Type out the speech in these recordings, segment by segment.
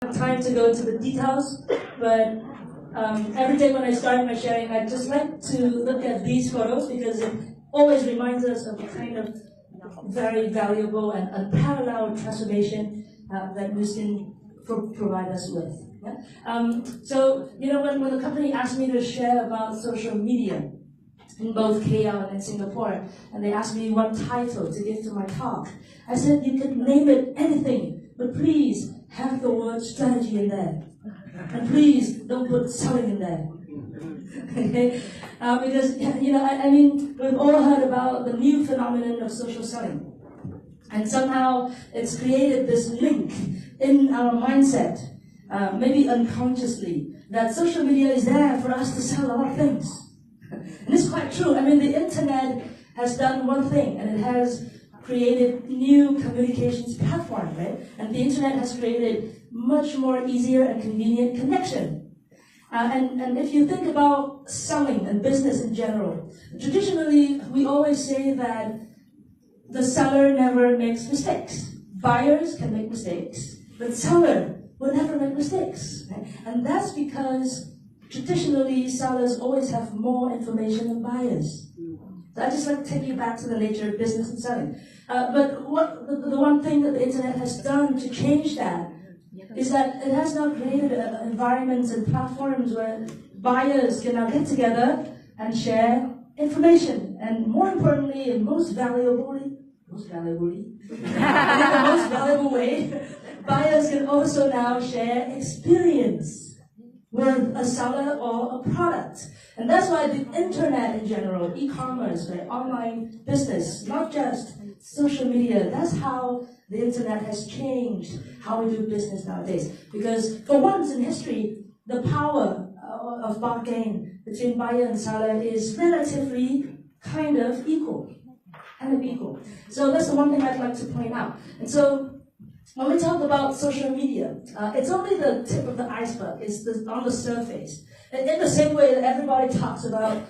have time to go into the details, but every day when I start my sharing, I just like to look at these photos because it always reminds us of the kind of very valuable and unparalleled transformation that Muslim provide us with. Yeah? So, when the company asked me to share about social media in both KL and in Singapore, and they asked me what title to give to my talk, I said you could name it anything, but please have the word strategy in there. And please don't put selling in there. Okay? Because, I mean, we've all heard about the new phenomenon of social selling. And somehow it's created this link in our mindset, maybe unconsciously, that social media is there for us to sell a lot of things. And it's quite true. I mean, the internet has done one thing, and it has created new communications platform, right? And the internet has created much more easier and convenient connection. And if you think about selling and business in general, traditionally we always say that the seller never makes mistakes. Buyers can make mistakes, but seller will never make mistakes. Right? And that's because traditionally sellers always have more information than buyers. So I just like to take you back to the nature of business and selling. But the one thing that the internet has done to change that is that it has now created environments and platforms where buyers can now get together and share information. And more importantly, and most valuable way, buyers can also now share experience with a seller or a product. And that's why the internet in general, e-commerce, right, online business, not just social media, that's how the internet has changed how we do business nowadays. Because for once in history, the power of bargain between buyer and seller is relatively kind of equal. So that's the one thing I'd like to point out. And so when we talk about social media, it's only the tip of the iceberg. It's on the surface. And in the same way that everybody talks about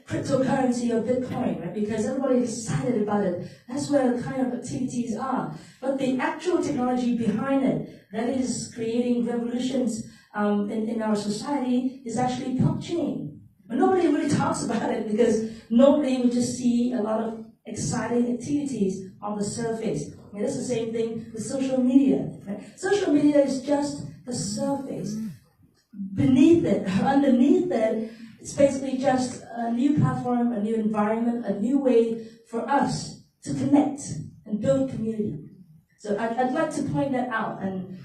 cryptocurrency or Bitcoin, right? Because everybody is excited about it. That's where the kind of activities are. But the actual technology behind it, that is creating revolutions in our society, is actually blockchain. But nobody really talks about it because nobody would just see a lot of exciting activities on the surface. And it's the same thing with social media. Right? Social media is just the surface. Beneath it, underneath it, it's basically just a new platform, a new environment, a new way for us to connect and build community. So I'd like to point that out. And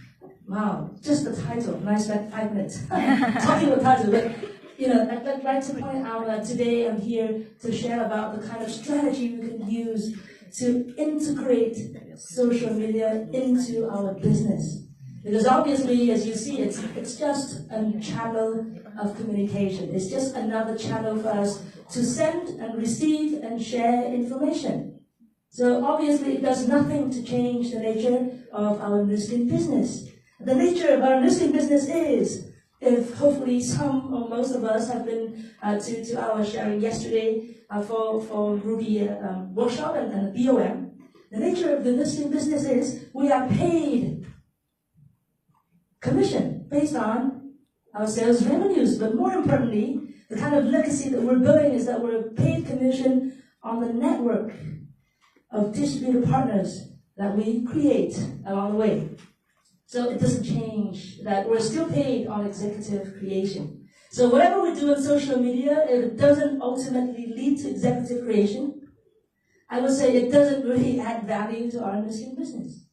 wow, just the title, nice 5 minutes talking about title. But I'd like to point out that today I'm here to share about the kind of strategy we can use to integrate social media into our business. Because obviously, as you see, it's just a channel of communication. It's just another channel for us to send and receive and share information. So obviously, it does nothing to change the nature of our Muslim business. The nature of our Muslim business is, if hopefully some or most of us have been to our sharing yesterday for Ruby workshop and the BOM, the nature of the Muslim business is we are paid commission based on our sales revenues. But more importantly, the kind of legacy that we're building is that we're paid commission on the network of distributor partners that we create along the way. So it doesn't change that we're still paid on executive creation. So whatever we do on social media, if it doesn't ultimately lead to executive creation, I would say it doesn't really add value to our Muslim business.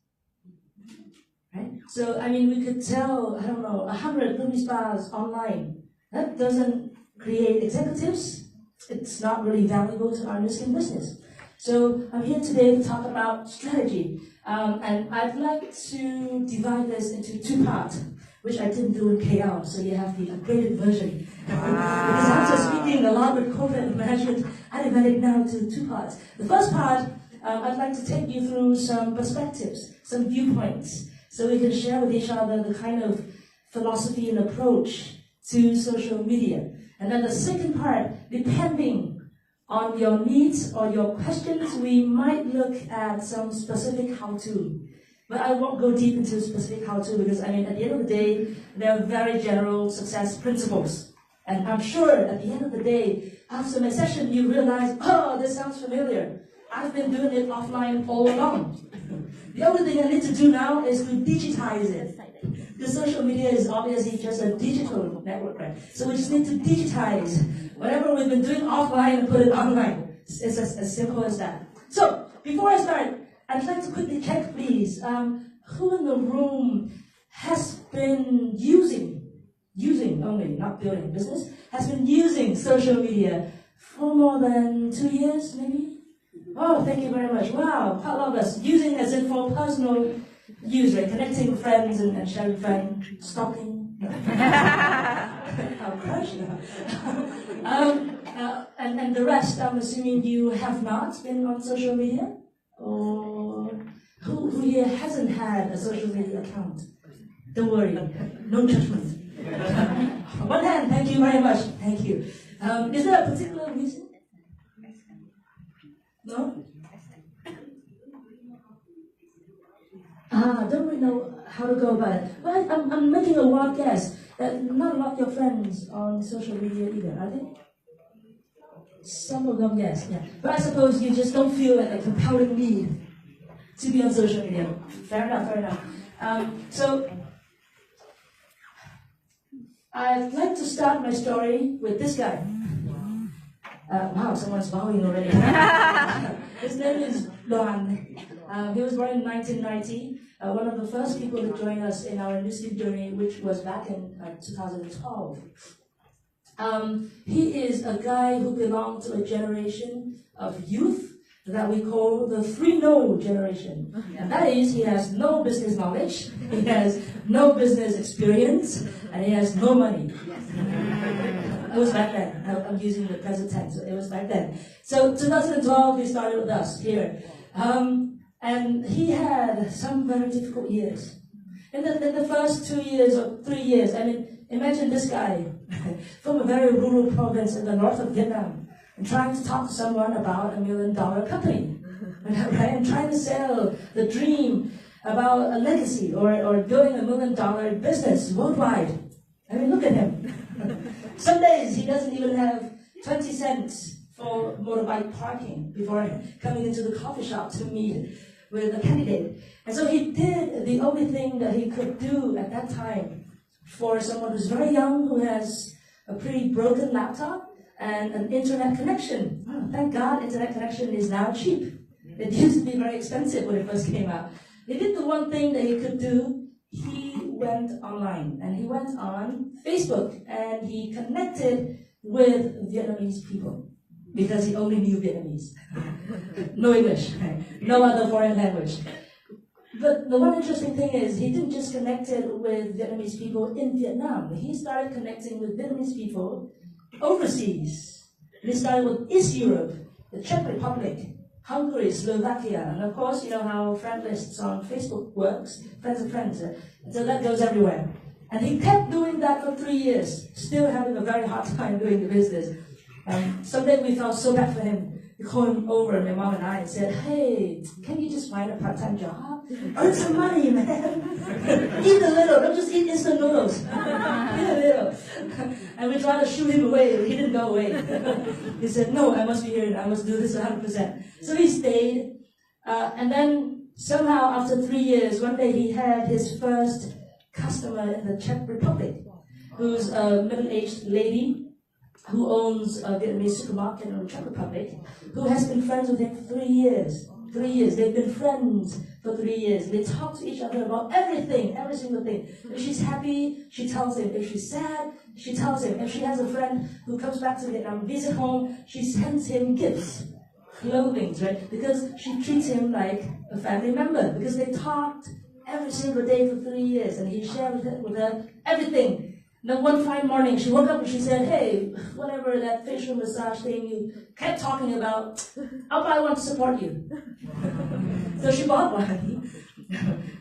Right? So, I mean, we could sell, 100 Ruby spas online. That doesn't create executives. It's not really valuable to our Muslim business. So, I'm here today to talk about strategy. And I'd like to divide this into 2 parts, which I didn't do in KL, so you have the upgraded version. Because after speaking a lot with corporate management, I divided it now into 2 parts. The first part, I'd like to take you through some perspectives, some viewpoints, so we can share with each other the kind of philosophy and approach to social media. And then the second part, depending on your needs or your questions, we might look at some specific how-to. But I won't go deep into specific how-to because, I mean, at the end of the day, there are very general success principles. And I'm sure at the end of the day, after my session, you realize, oh, this sounds familiar. I've been doing it offline all along. The only thing I need to do now is to digitize it. The social media is obviously just a digital network, right? So we just need to digitize whatever we've been doing offline and put it online. It's as simple as that. So, before I start, I'd like to quickly check, please, who in the room has been using only, not building a business, has been using social media for more than 2 years, maybe? Oh, thank you very much. Wow, how long us? Using as in for personal use, right? Connecting with friends and sharing friends, stalking. I'm crushing and the rest, I'm assuming you have not been on social media? Or who here hasn't had a social media account? Don't worry, no judgment. One hand, thank you very much. Thank you. Is there a particular reason? No? Don't really know how to go about it. Well, I'm making a wild guess that not a lot of your friends on social media either, are they? Some of them, yes, yeah. But I suppose you just don't feel like a compelling need to be on social media. Fair enough, fair enough. So, I'd like to start my story with this guy. Wow, someone's bowing already. His name is Luan. He was born in 1990. One of the first people to join us in our Muslim journey, which was back in 2012. He is a guy who belonged to a generation of youth that we call the 3-no generation. And that is, he has no business knowledge, he has no business experience, and he has no money. It was back then. I'm using the present tense. It was back then. So 2012, he started with us here. And he had some very difficult years. In the first 2 years or 3 years, I mean, imagine this guy from a very rural province in the north of Vietnam and trying to talk to someone about $1 million company, right? And trying to sell the dream about a legacy or building $1 million business worldwide. I mean, look at him. Some days he doesn't even have 20 cents for motorbike parking before coming into the coffee shop to meet with a candidate. And so he did the only thing that he could do at that time for someone who's very young, who has a pretty broken laptop and an internet connection. Oh, thank God internet connection is now cheap. It used to be very expensive when it first came out. He did the one thing that he could do. He went online and he went on Facebook and he connected with Vietnamese people because he only knew Vietnamese. No English, no other foreign language. But the one interesting thing is he didn't just connect with Vietnamese people in Vietnam. He started connecting with Vietnamese people overseas. He started with East Europe, the Czech Republic, Hungary, Slovakia, and of course, you know how friend lists on Facebook works, friends of friends, so that goes everywhere. And he kept doing that for 3 years, still having a very hard time doing the business. Someday we felt so bad for him. We called him over, my mom and I, and said, hey, can you just find a part-time job? Earn some money, man. Eat a little, don't just eat instant noodles. Eat a little. And we tried to shoo him away, he didn't go away. He said, no, I must be here, I must do this 100%. So he stayed, and then somehow after 3 years, one day he had his first customer in the Czech Republic, who's a middle-aged lady who owns a Vietnamese supermarket in the Czech Republic, who has been friends with him for 3 years. 3 years. They've been friends for 3 years. They talk to each other about everything, every single thing. If she's happy, she tells him. If she's sad, she tells him. If she has a friend who comes back to Vietnam, visit home, she sends him gifts, clothing, right? Because she treats him like a family member. Because they talked every single day for 3 years, and he shared with her everything. Then one fine morning, she woke up and she said, hey, whatever that facial massage thing you kept talking about, I'll buy one to support you. So she bought one.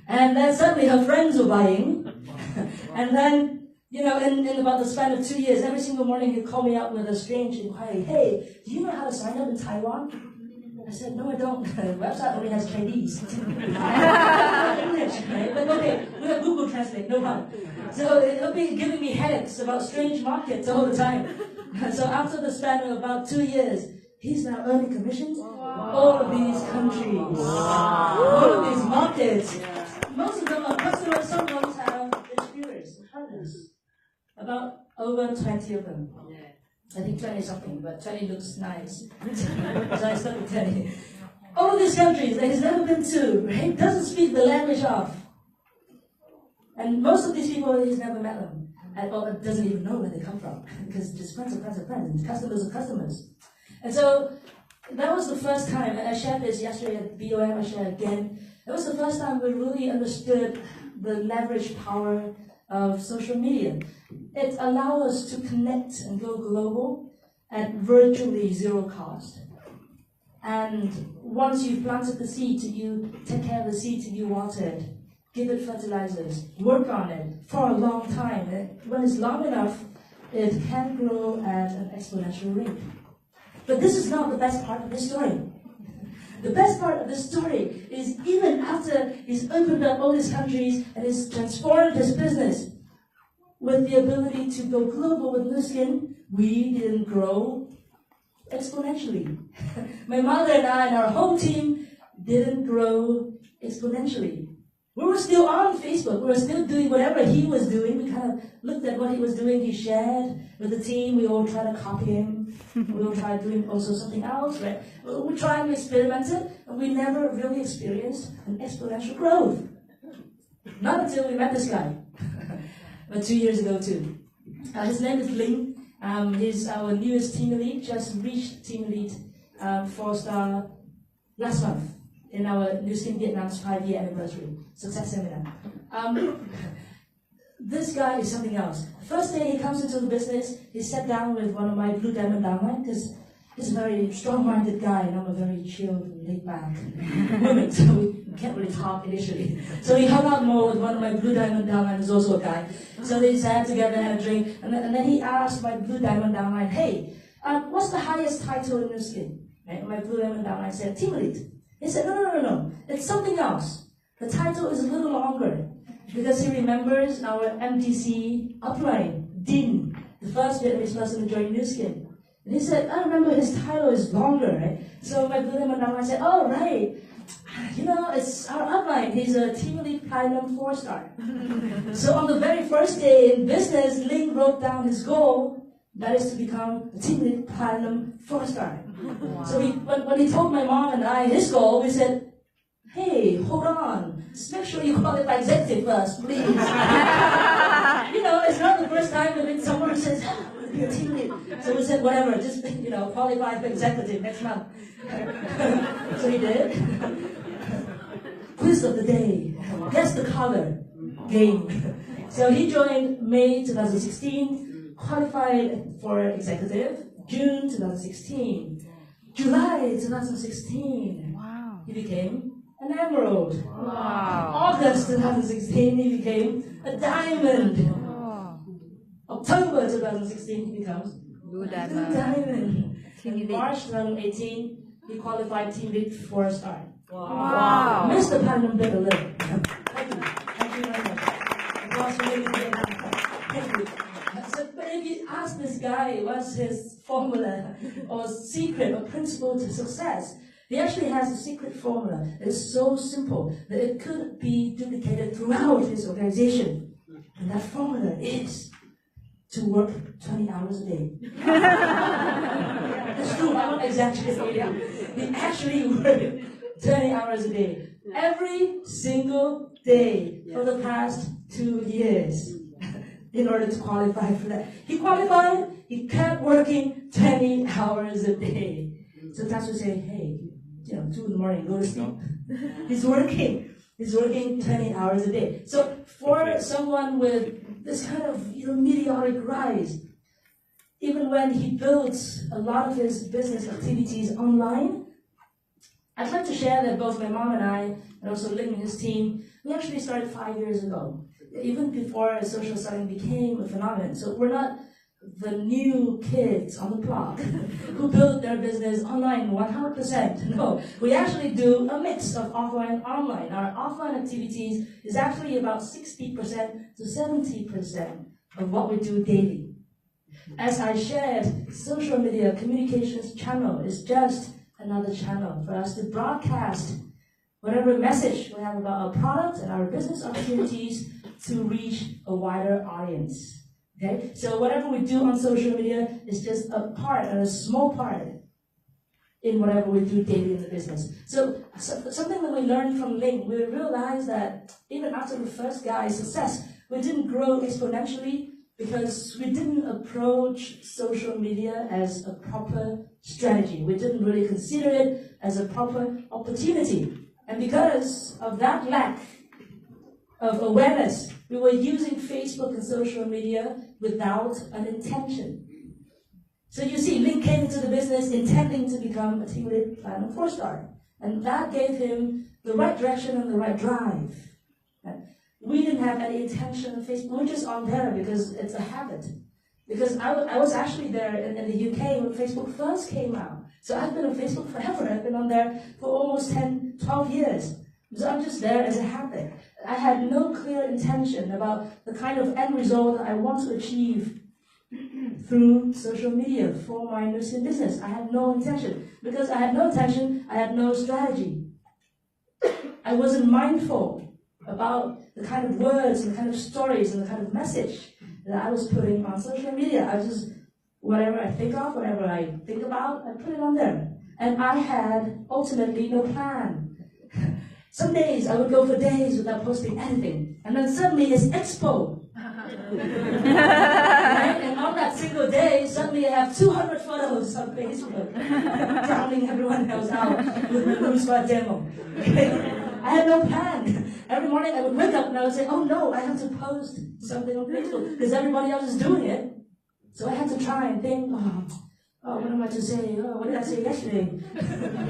And then suddenly her friends were buying. And then, you know, in about the span of 2 years, every single morning he'd call me up with a strange inquiry. Hey, do you know how to sign up in Taiwan? I said, no, I don't. The website only has Chinese. English, right? But okay, we have Google Translate, no problem. So it'll be giving me headaches about strange markets all the time. So after the span of about 2 years, he's now earning commissions. All of these countries, all of these markets. Most of them are customers, some ones have distributors, partners. About over 20 of them. I think 20 something, but 20 looks nice. So I stuck with 20. All of these countries that he's never been to, right? Doesn't speak the language of. And most of these people, he's never met them. Or doesn't even know where they come from. Because just friends of friends of friends, and customers of customers. And so, that was the first time, and I shared this yesterday at BOM, I shared again. It was the first time we really understood the leverage power of social media. It allows us to connect and go global at virtually zero cost. And once you've planted the seed, you take care of the seed till you water it, give it fertilizers, work on it for a long time. And when it's long enough, it can grow at an exponential rate. But this is not the best part of the story. The best part of the story is even after he's opened up all these countries and he's transformed his business with the ability to go global with Nu Skin, we didn't grow exponentially. My mother and I and our whole team didn't grow exponentially. We were still on Facebook. We were still doing whatever he was doing. We kind of looked at what he was doing. He shared with the team. We all tried to copy him. We all tried doing also something else, right? We tried and experimented, and we never really experienced an exponential growth. Not until we met this guy, but 2 years ago too. His name is Ling. He's our newest team lead, just reached team lead 4-star last month in our Nu Skin Vietnam's 5-year anniversary success seminar. This guy is something else. First day he comes into the business, he sat down with one of my blue diamond downline, because he's a very strong-minded guy, and I'm a very chill, laid-back woman, so we can't really talk initially. So he hung out more with one of my blue diamond downline, who's also a guy. So they sat together and had a drink, and then he asked my blue diamond downline, hey, what's the highest title in Nu Skin? Right? My blue diamond downline said, team lead. He said, no, it's something else. The title is a little longer, because he remembers our MTC upline, Din, the first Vietnamese person to join Nu Skin. And he said, I remember his title is longer, right? So my blue diamond downline said, oh, right. You know, it's our upline. He's a team lead platinum 4-star. So on the very first day in business, Ling wrote down his goal, that is to become a team lead platinum 4-star. Wow. So when he told my mom and I his goal, we said, hey, hold on. Just make sure you qualify executive first, please. You know, it's not the first time that someone says, be a team lead. So we said, whatever, just, qualify for executive next month. So he did. Quiz of the day. Guess the color game. So he joined May 2016, qualified for executive, June 2016. July 2016, wow. He became an emerald. Wow. August 2016, he became a diamond. Wow. October 2016, he becomes blue diamond. In March 2018, he qualified team lead 4-star. Wow. Missed the platinum bit a little. Thank you very much. Thank you. But if you ask this guy what's his formula or secret or principle to success, he actually has a secret formula. It's so simple that it could be duplicated throughout his organization. And that formula is to work 20 hours a day. It's true, I'm not exaggerating. He actually worked 20 hours a day. Every single day for the past 2 years. In order to qualify for that. He qualified, he kept working 20 hours a day. Sometimes we say, hey, 2 in the morning, go to sleep. He's working 20 hours a day. So for someone with this kind of meteoric rise, even when he builds a lot of his business activities online, I'd like to share that both my mom and I, and also Ling and his team, we actually started 5 years ago. Even before social selling became a phenomenon. So we're not the new kids on the block who build their business online 100%. No, we actually do a mix of offline and online. Our offline activities is actually about 60% to 70% of what we do daily. As I shared, social media communications channel is just another channel for us to broadcast whatever message we have about our product and our business opportunities to reach a wider audience. Okay? So whatever we do on social media is just a part, and a small part in whatever we do daily in the business. So something that we learned from Ling, we realized that even after the first guy's success, we didn't grow exponentially because we didn't approach social media as a proper strategy. We didn't really consider it as a proper opportunity. And because of that lack of awareness, we were using Facebook and social media without an intention. So you see, Ling came into the business intending to become a team lead platinum 4-star. And that gave him the right direction and the right drive. We didn't have any intention on Facebook. We were just on there because it's a habit. Because I was actually there in the UK when Facebook first came out. So I've been on Facebook forever. I've been on there for almost 10, 12 years. So I'm just there as a habit. I had no clear intention about the kind of end result that I want to achieve through social media for my nursing business. I had no intention. Because I had no intention, I had no strategy. I wasn't mindful about the kind of words and the kind of stories and the kind of message that I was putting on social media. I just, whatever I think of, whatever I think about, I put it on there. And I had ultimately no plan. Some days I would go for days without posting anything. And then suddenly it's Expo. Right? And on that single day, suddenly I have 200 photos on Facebook, drowning everyone else out with the Lumispa demo. I had no plan. Every morning I would wake up and I would say, oh no, I have to post something on Facebook because everybody else is doing it. So I had to try and think, oh, what am I to say? Oh, what did I say yesterday?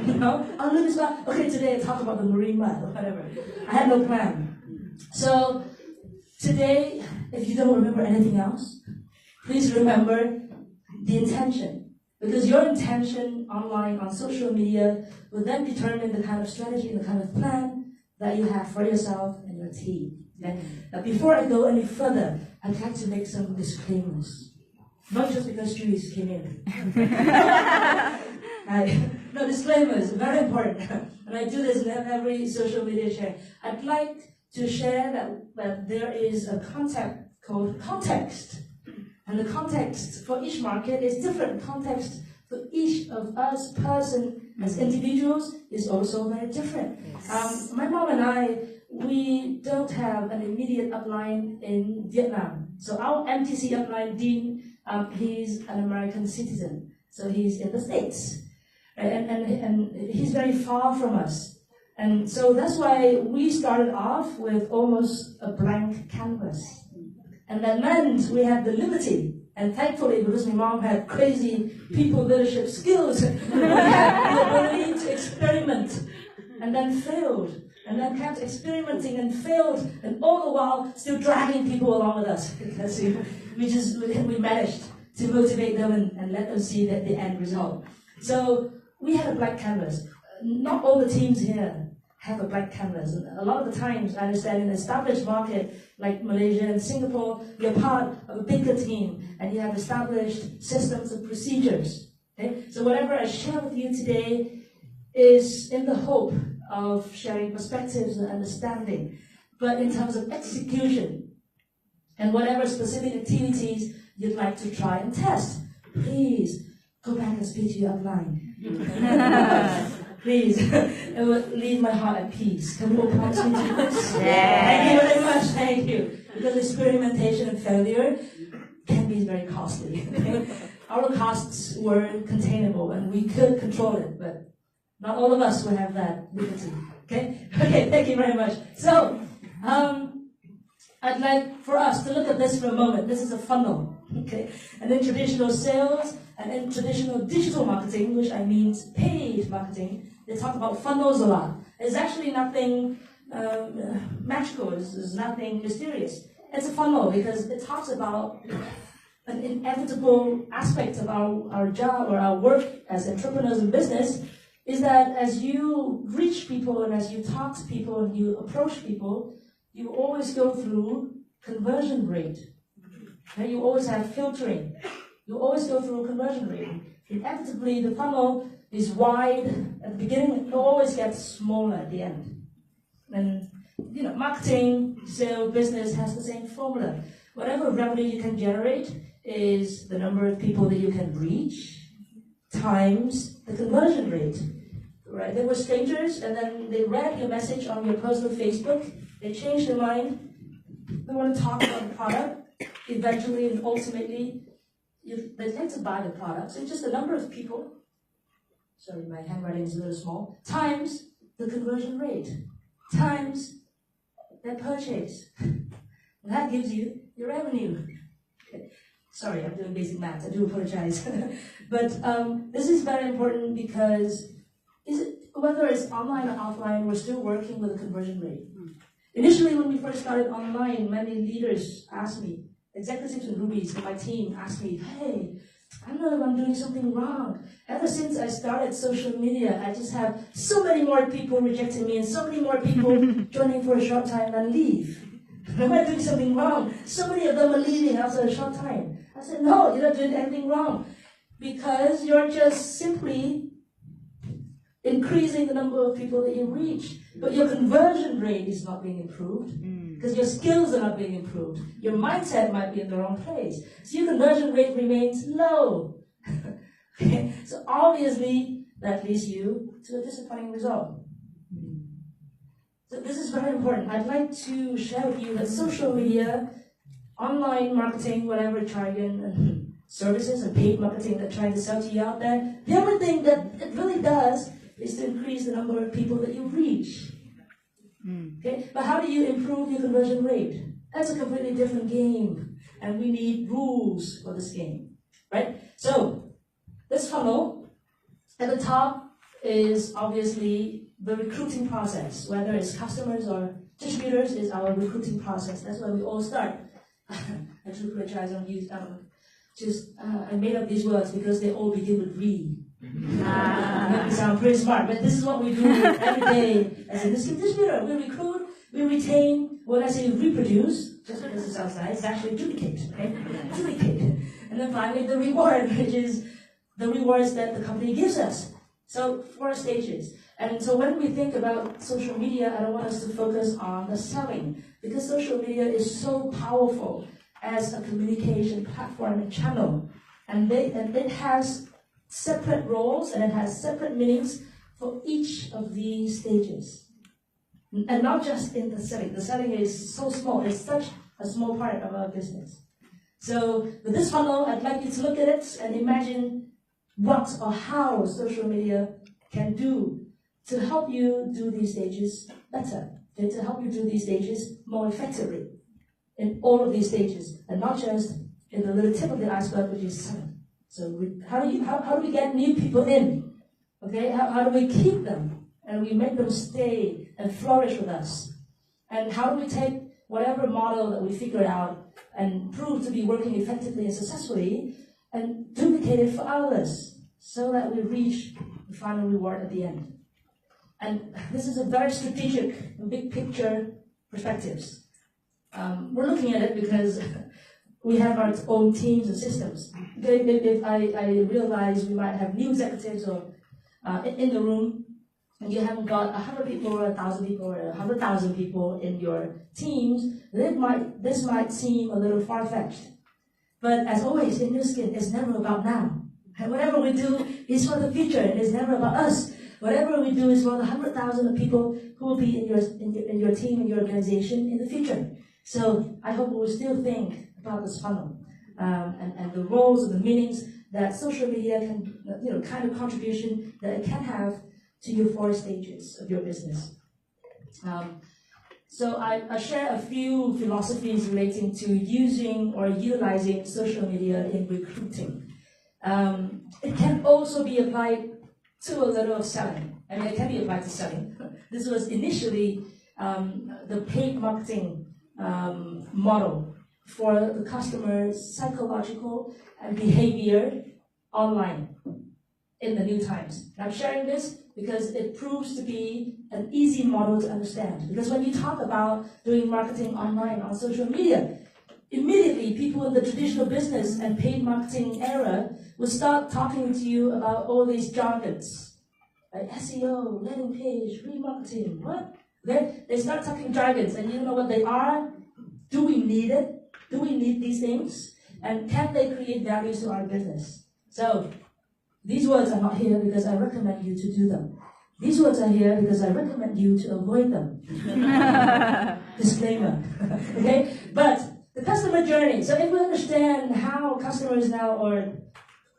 You know? Oh, Lumispa, okay, today I talk about the marine mud or whatever. I had no plan. So today, if you don't remember anything else, please remember the intention. Because your intention online on social media will then determine the kind of strategy and the kind of plan that you have for yourself and your team. Okay? Now, before I go any further, I'd like to make some disclaimers. Not just because Julie came in. No, disclaimers, very important. And I do this in every social media share. I'd like to share that there is a concept called context. And the context for each market is different. Context for each of us person as individuals is also very different. Yes. My mom and I, we don't have an immediate upline in Vietnam. So our MTC upline, Dean, he's an American citizen. So he's in the States. And he's very far from us. And so that's why we started off with almost a blank canvas. And that meant we had the liberty. And thankfully, because my mom had crazy people leadership skills, we had the ability to experiment, and then failed, and then kept experimenting and failed, and all the while still dragging people along with us. Because we managed to motivate them and let them see the end result. So we had a blank canvas. Not all the teams here have a blank canvas. And a lot of the times, I understand in an established market like Malaysia and Singapore, you're part of a bigger team and you have established systems and procedures. Okay? So whatever I share with you today is in the hope of sharing perspectives and understanding. But in terms of execution and whatever specific activities you'd like to try and test, please go back and speak to your upline. Please, it will leave my heart at peace. Can we all promise me to do this? Yeah. Thank you very much, thank you. Because experimentation and failure can be very costly. Our costs were containable and we could control it, but not all of us will have that liberty. Okay, thank you very much. So, I'd like for us to look at this for a moment. This is a funnel. Okay, and in traditional sales and in traditional digital marketing, which I mean paid marketing, they talk about funnels a lot. It's actually nothing magical. It's nothing mysterious. It's a funnel because it talks about an inevitable aspect of our job or our work as entrepreneurs in business is that as you reach people and as you talk to people and you approach people, you always go through conversion rate. Okay? You always have filtering. You always go through conversion rate. Inevitably, the funnel is wide at the beginning, it always gets smaller at the end. And marketing, sales, business has the same formula. Whatever revenue you can generate is the number of people that you can reach times the conversion rate. Right? They were strangers, and then they read your message on your personal Facebook. They changed their mind. They want to talk about the product. Eventually and ultimately, they'd like to buy the product. So it's just the number of people. Sorry, my handwriting is a little small. Times the conversion rate. Times their purchase. And that gives you your revenue. Okay. Sorry, I'm doing basic math. I do apologize. But this is very important because whether it's online or offline, we're still working with a conversion rate. Initially, when we first started online, many leaders asked me, executives and rubies in my team asked me, hey, I don't know if I'm doing something wrong. Ever since I started social media, I just have so many more people rejecting me and so many more people joining for a short time and leave. Am I doing something wrong? So many of them are leaving after a short time. I said, no, you're not doing anything wrong. Because you're just simply increasing the number of people that you reach. But your conversion rate is not being improved. Because your skills are not being improved. Your mindset might be in the wrong place. So your conversion rate remains low. Okay? So obviously, that leads you to a disappointing result. So this is very important. I'd like to share with you that social media, online marketing, whatever jargon and services and paid marketing that trying to sell to you out there, the only thing that it really does is to increase the number of people that you reach. Okay? But how do you improve your conversion rate? That's a completely different game. And we need rules for this game. Right? So, this funnel, at the top is obviously the recruiting process. Whether it's customers or distributors is our recruiting process. That's where we all start. I do apologize on use. I made up these words because they all begin with re. Make me sound pretty smart, but this is what we do every day as a distributor. We recruit, we retain. When I say reproduce, just because it sounds nice, it's actually duplicate. Okay? Duplicate. And then finally, the reward, which is the rewards that the company gives us. So 4 stages. And so when we think about social media, I don't want us to focus on the selling, because social media is so powerful as a communication platform and channel. And it has separate roles and it has separate meanings for each of these stages. And not just in the selling. The selling is so small. It's such a small part of our business. So with this funnel, I'd like you to look at it and imagine what or how social media can do to help you do these stages better, and to help you do these stages more effectively in all of these stages, and not just in the little tip of the iceberg, which is selling. So how do we get new people in? Okay, how do we keep them and we make them stay and flourish with us? And how do we take whatever model that we figure out and prove to be working effectively and successfully and duplicate it for others so that we reach the final reward at the end? And this is a very strategic, big picture perspectives. We're looking at it because we have our own teams and systems. If I realize we might have new executives or in the room, and you haven't got 100 people or 1,000 people or 100,000 people in your teams, this might seem a little far-fetched. But as always, in New Skin, it's never about now. And whatever we do is for the future. It's never about us. Whatever we do is for the 100,000 people who will be in your team, in your organization in the future. So I hope we will still think about this funnel and the roles and the meanings that social media can, kind of contribution that it can have to your 4 stages of your business. So I share a few philosophies relating to using or utilizing social media in recruiting. It can also be applied to a little of selling. I mean, it can be applied to selling. This was initially the paid marketing model for the customer's psychological and behavior online in the new times. And I'm sharing this because it proves to be an easy model to understand. Because when you talk about doing marketing online on social media, immediately people in the traditional business and paid marketing era will start talking to you about all these jargons, like SEO, landing page, remarketing, what? They start talking jargons, and you know what they are? Do we need it? Do we need these things? And can they create values to our business? So, these words are not here because I recommend you to do them. These words are here because I recommend you to avoid them. Disclaimer. Okay? But the customer journey. So if we understand how customers now, or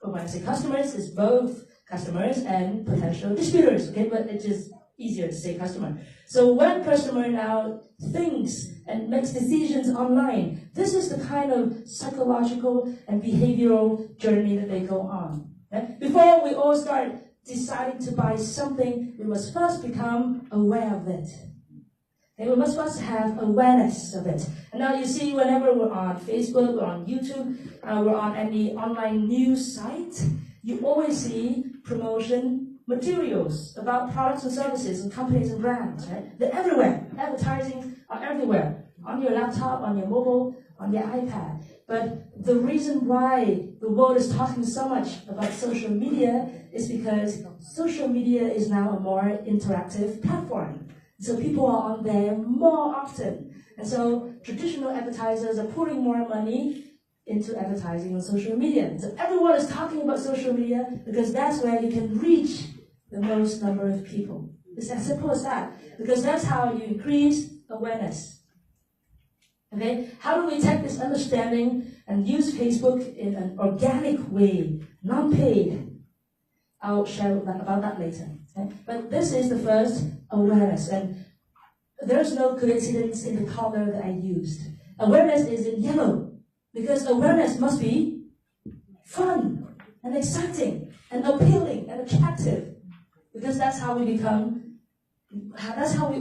when I say customers, it's both customers and potential distributors. Okay? But it's just easier to say customer. So when customer now thinks and makes decisions online, this is the kind of psychological and behavioral journey that they go on. Okay? Before we all start deciding to buy something, we must first become aware of it. Okay? We must first have awareness of it. And now you see, whenever we're on Facebook, we're on YouTube, we're on any online news site, you always see promotion materials about products and services and companies and brands. Right? They're everywhere. Advertising are everywhere. On your laptop, on your mobile, on your iPad. But the reason why the world is talking so much about social media is because social media is now a more interactive platform. So people are on there more often. And so traditional advertisers are putting more money into advertising on social media. So everyone is talking about social media because that's where you can reach the most number of people. It's as simple as that. Because that's how you increase awareness. Okay? How do we take this understanding and use Facebook in an organic way, non-paid? I'll share about that later. Okay? But this is the first awareness. And there's no coincidence in the color that I used. Awareness is in yellow. Because awareness must be fun and exciting and appealing and attractive. Because that's how we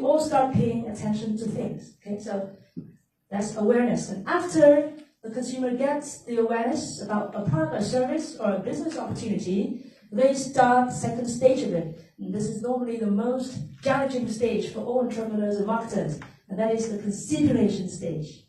all start paying attention to things. Okay, so that's awareness. And after the consumer gets the awareness about a product or service or a business opportunity, they start the second stage of it. And this is normally the most challenging stage for all entrepreneurs and marketers, and that is the consideration stage.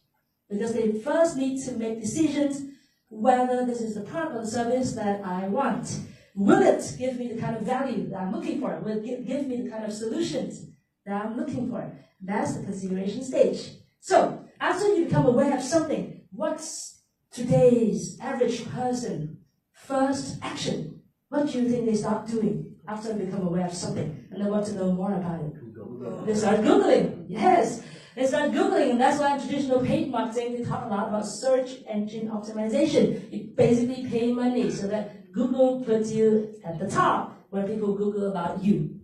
Because they first need to make decisions whether this is the product or the service that I want. Will it give me the kind of value that I'm looking for? Will it give me the kind of solutions that I'm looking for? That's the consideration stage. So, after you become aware of something, what's today's average person first action? What do you think they start doing after they become aware of something and they want to know more about it? They start Googling. Yes. They start Googling, and that's why in traditional paid marketing, they talk a lot about search engine optimization. You basically pay money so that Google puts you at the top where people Google about you.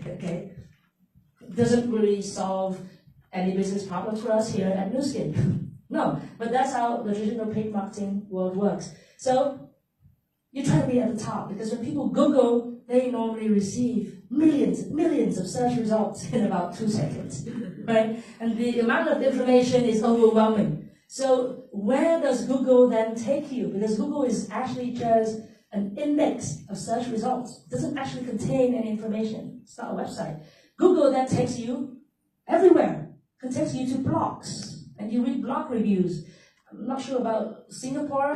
Okay? It doesn't really solve any business problems for us here at Nu Skin. No, but that's how the traditional paid marketing world works. So, you try to be at the top, because when people Google, they normally receive millions of search results in about 2 seconds, right? And the amount of information is overwhelming. So where does Google then take you? Because Google is actually just an index of search results. It doesn't actually contain any information. It's not a website. Google then takes you everywhere. It takes you to blogs, and you read blog reviews. I'm not sure about Singapore.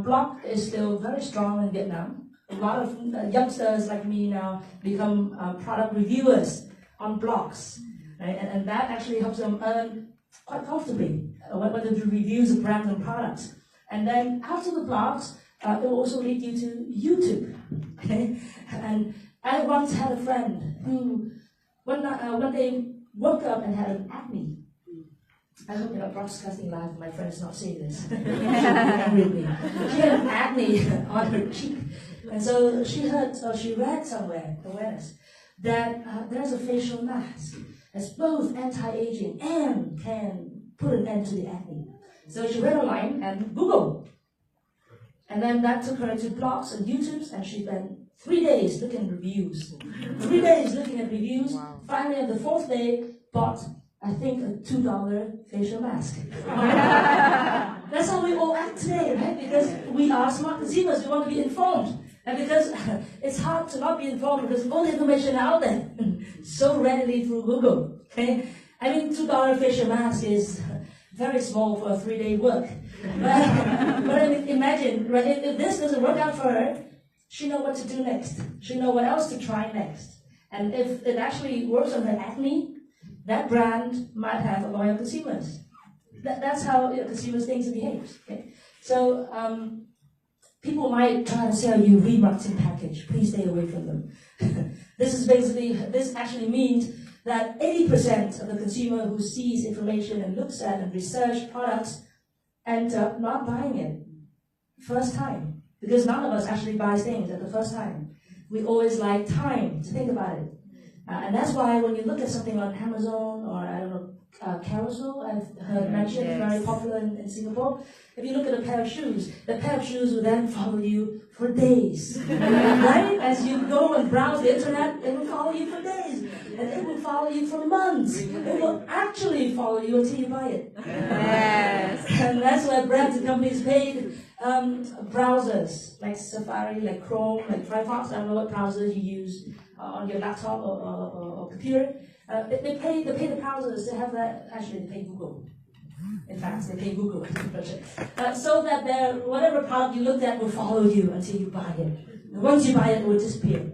Blog is still very strong in Vietnam. A lot of youngsters like me now become product reviewers on blogs, right? And that actually helps them earn quite comfortably when they do reviews of brands and products. And then after the blogs, it will also lead you to YouTube. Okay? And I once had a friend who, when they woke up and had an acne. I hope you're not broadcasting live. My friend is not seeing this. She had an acne on her cheek. And so she read somewhere, awareness, that there's a facial mask that's both anti-aging and can put an end to the acne. So she read online and Googled. And then that took her to blogs and YouTubes, and she spent 3 days looking at reviews. 3 days looking at reviews. Wow. Finally, on the 4th day, bought, I think, a $2 facial mask. That's how we all act today, right? Because we are smart consumers, we want to be informed. And because it's hard to not be informed because all the information out there so readily through Google. Okay? I mean, $2 facial mask is very small for a 3-day work. But I mean, imagine, right, if this doesn't work out for her, she knows what to do next. She knows what else to try next. And if it actually works on her acne, that brand might have loyal consumers. That's how consumers think and behave. Okay? So people might try to sell you remarketing package. Please stay away from them. This actually means that 80% of the consumer who sees information and looks at and research products end up not buying it first time. Because none of us actually buys things at the first time. We always like time to think about it. And that's why when you look at something on Amazon or, I don't know, Carousel, I've heard mentioned, yes, very popular in Singapore. If you look at a pair of shoes, the pair of shoes will then follow you for days. Right? As you go and browse the internet, it will follow you for days. And it will follow you for months. It will actually follow you until you buy it. Yes. And that's why brands and companies paid browsers, like Safari, like Chrome, like Firefox. I don't know what browsers you use on your laptop or computer. They pay the browsers to have that. Actually, they pay Google. In fact, they pay Google so that whatever product you looked at will follow you until you buy it. And once you buy it, it will disappear.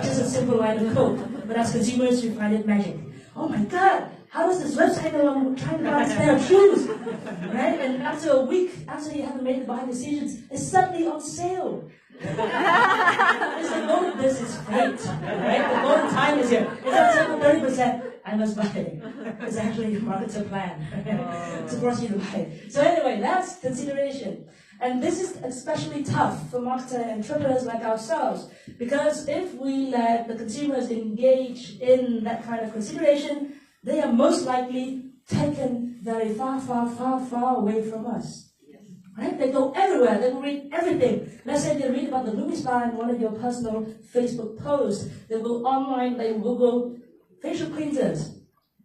Just a simple line of code. But as consumers, we find it magic. Oh my God! How does this website know I'm trying to buy a pair of shoes? Right? And after a week, after you haven't made the buying decisions, it's suddenly on sale. It's like, no, this is fate, right? The golden time is here. It's on sale for 30%. I must buy it. It's actually a marketer plan to force you to buy it. So anyway, that's consideration. And this is especially tough for marketer entrepreneurs like ourselves, because if we let the consumers engage in that kind of consideration, they are most likely taken very far, far, far, far away from us. Right? They go everywhere. They will read everything. Let's say they read about the Lumi Spa in one of your personal Facebook posts. They will online, they will Google facial cleansers.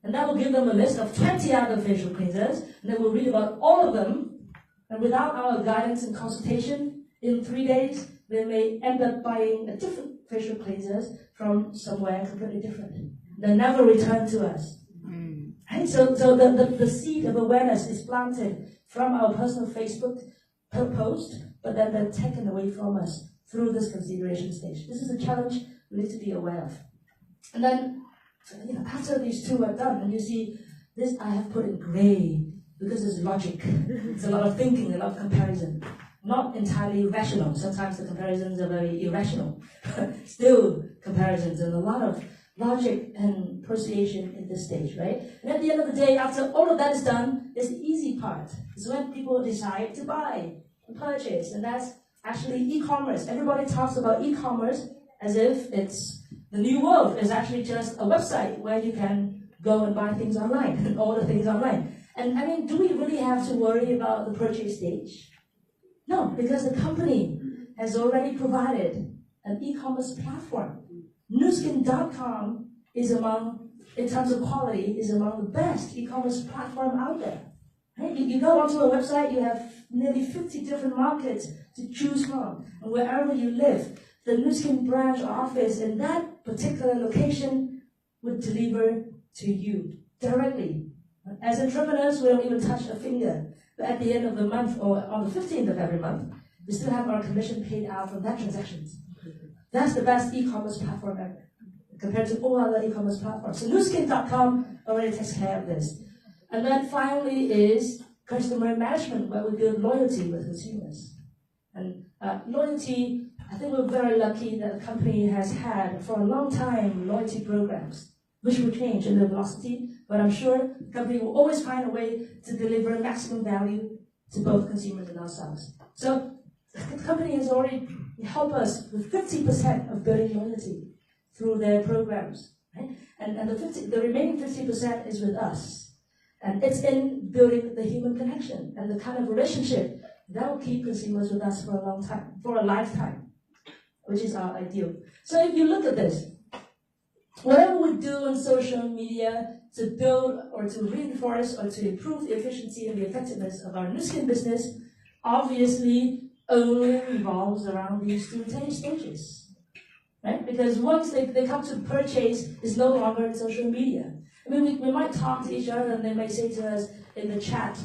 And that will give them a list of 20 other facial cleansers. And they will read about all of them. And without our guidance and consultation, in 3 days, they may end up buying a different facial cleansers from somewhere completely different. They never return to us. Right? So the seed of awareness is planted from our personal Facebook post, but then they're taken away from us through this consideration stage. This is a challenge we need to be aware of. And then, after these two are done, and you see this I have put in gray because it's logic. It's a lot of thinking, a lot of comparison. Not entirely rational. Sometimes the comparisons are very irrational. Still comparisons and a lot of logic and persuasion in this stage, right? And at the end of the day, after all of that is done, is the easy part. It's when people decide to buy and purchase, and that's actually e-commerce. Everybody talks about e-commerce as if it's the new world. It's actually just a website where you can go and buy things online and order things online. And I mean, do we really have to worry about the purchase stage? No, because the company has already provided an e-commerce platform. Newskin.com is among, in terms of quality, is among the best e-commerce platform out there. Right? You go onto a website, you have nearly 50 different markets to choose from. And wherever you live, the Newskin branch office in that particular location would deliver to you directly. As entrepreneurs, we don't even touch a finger. But at the end of the month, or on the 15th of every month, we still have our commission paid out from that transactions. That's the best e-commerce platform ever, compared to all other e-commerce platforms. So newskin.com already takes care of this. And then finally is customer management, where we build loyalty with consumers. And loyalty, I think we're very lucky that the company has had for a long time loyalty programs, which will change in the velocity, but I'm sure the company will always find a way to deliver maximum value to both consumers and ourselves. So the company has already helped us with 50% of building loyalty through their programs. Right? And the remaining 50% is with us. And it's in building the human connection and the kind of relationship that will keep consumers with us for a long time, for a lifetime, which is our ideal. So if you look at this, whatever we do on social media to build or to reinforce or to improve the efficiency and the effectiveness of our Nu Skin business obviously only revolves around these two stages. Right? Because once they come to purchase, it's no longer in social media. I mean, we might talk to each other and they may say to us in the chat,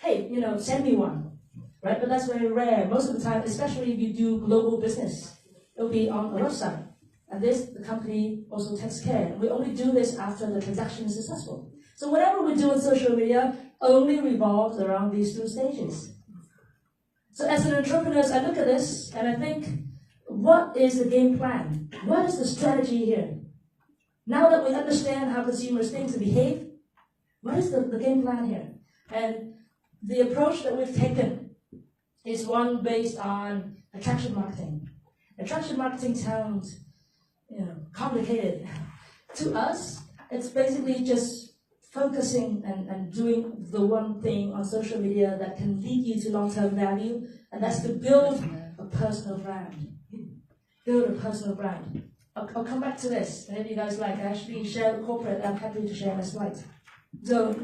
hey, send me one. Right? But that's very rare. Most of the time, especially if you do global business, it'll be on a website. And the company also takes care. And we only do this after the transaction is successful. So whatever we do on social media only revolves around these two stages. So as an entrepreneur, I look at this and I think, what is the game plan? What is the strategy here? Now that we understand how consumers think and behave, what is the game plan here? And the approach that we've taken is one based on attraction marketing. Attraction marketing sounds complicated. To us, it's basically just focusing and doing the one thing on social media that can lead you to long-term value, and that's to build a personal brand. Build a personal brand. I'll come back to this, and if you guys like, I actually share corporate, I'm happy to share my slides. So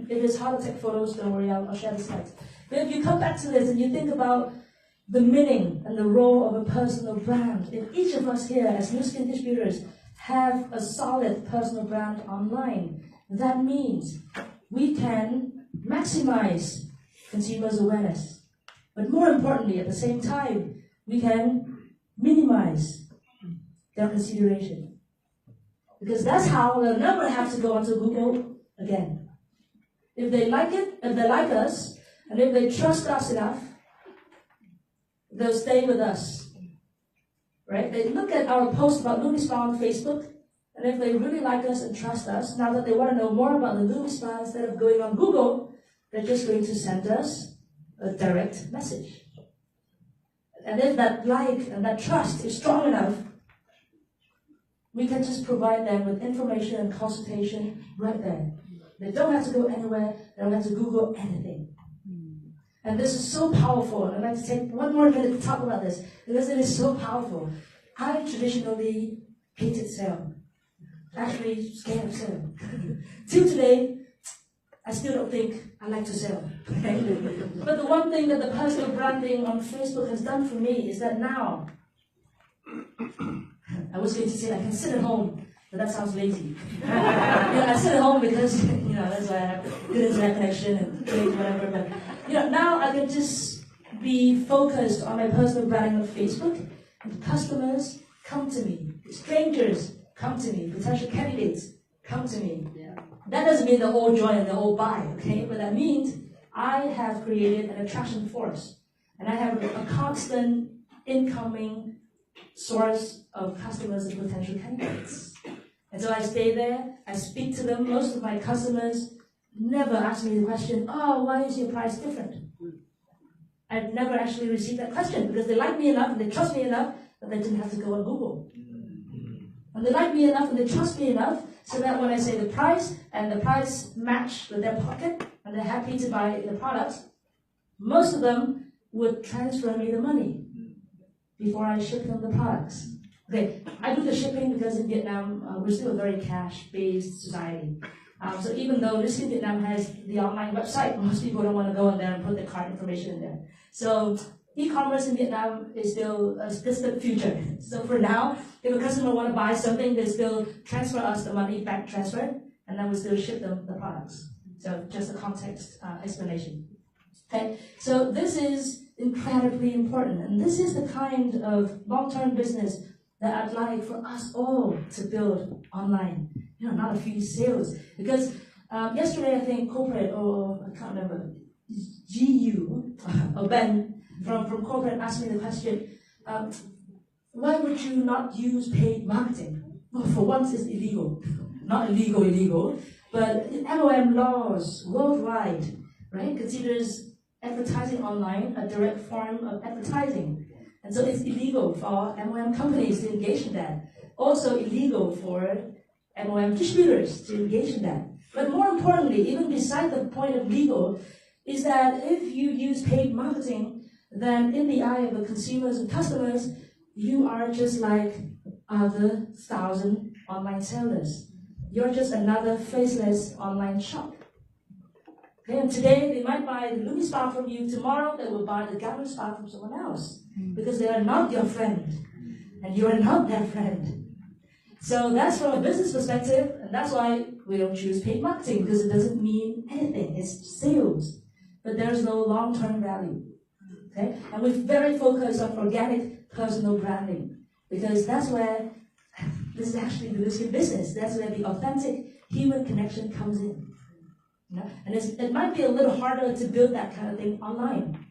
if it's hard to take photos, don't worry, I'll share the slides. But if you come back to this and you think about the meaning and the role of a personal brand, if each of us here as Nu Skin distributors have a solid personal brand online, that means we can maximize consumers' awareness. But more importantly, at the same time, we can minimize their consideration. Because that's how they'll never have to go onto Google again. If they like it, if they like us, and if they trust us enough, they'll stay with us. Right? They look at our post about Lumi Spa on Facebook, and if they really like us and trust us, now that they want to know more about the Lumi Spa, instead of going on Google, they're just going to send us a direct message. And if that like and that trust is strong enough, we can just provide them with information and consultation right there. They don't have to go anywhere, they don't have to Google anything. And this is so powerful, and I'd like to take one more minute to talk about this, because it is so powerful. I traditionally hated sale. Actually scared of sale. Till today, I still don't think I like to sell. But the one thing that the personal branding on Facebook has done for me is that now, I was going to say I can sit at home, but that sounds lazy. I sit at home because that's why I have good internet connection and great whatever. But now I can just be focused on my personal branding on Facebook, and customers come to me, strangers come to me, potential candidates come to me. That doesn't mean they'll all join and they'll all buy, okay? But that means I have created an attraction force, and I have a constant incoming source of customers and potential candidates. And so I stay there, I speak to them. Most of my customers never ask me the question, oh, why is your price different? I've never actually received that question because they like me enough and they trust me enough that they didn't have to go on Google. And they like me enough and they trust me enough so that when I say the price and the price match with their pocket and they're happy to buy the products, most of them would transfer me the money before I ship them the products. Okay, I do the shipping because in Vietnam, we're still a very cash-based society. So even though Nu Skin Vietnam has the online website, most people don't want to go in there and put their card information in there. So e-commerce in Vietnam is still a distant future. So for now, if a customer want to buy something, they still transfer us the money, bank transfer, and then we still ship them the products. So just a context explanation. Okay, so this is incredibly important, and this is the kind of long-term business that I'd like for us all to build online. Not a few sales. Because yesterday, I think corporate, or I can't remember, GU, or Ben from corporate asked me the question, why would you not use paid marketing? Well, for once, it's illegal. Not illegal, but MOM laws worldwide, right, considers advertising online a direct form of advertising. And so it's illegal for MOM companies to engage in that. Also illegal for MOM distributors to engage in that. But more importantly, even beside the point of legal, is that if you use paid marketing, then in the eye of the consumers and customers, you are just like other 1,000 online sellers. You're just another faceless online shop. Okay, and today they might buy the Lumi Spa from you. Tomorrow they will buy the Gamu Spa from someone else because they are not your friend and you are not their friend. So that's from a business perspective, and that's why we don't choose paid marketing, because it doesn't mean anything. It's sales, but there's no long-term value. Okay, and we're very focused on organic personal branding because that's where this is actually the risky business. That's where the authentic human connection comes in. And it might be a little harder to build that kind of thing online,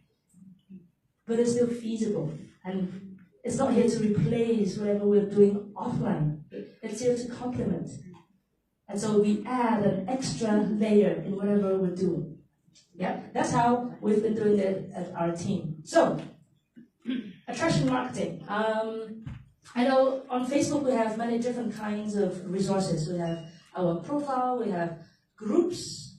but it's still feasible. And it's not here to replace whatever we're doing offline. It's here to complement. And so we add an extra layer in whatever we're doing. Yeah, that's how we've been doing it at our team. So, attraction marketing. I know on Facebook we have many different kinds of resources. We have our profile, we have groups,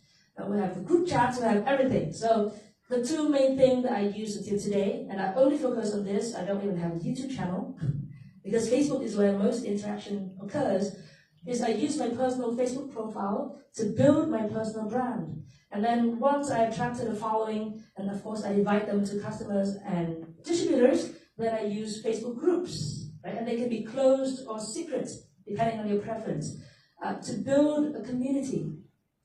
we have the group chats, we have everything. So the two main things that I use until today, and I only focus on this, I don't even have a YouTube channel, because Facebook is where most interaction occurs, is I use my personal Facebook profile to build my personal brand. And then once I attracted a following, and of course I invite them to customers and distributors, then I use Facebook groups, right? And they can be closed or secret, depending on your preference, to build a community.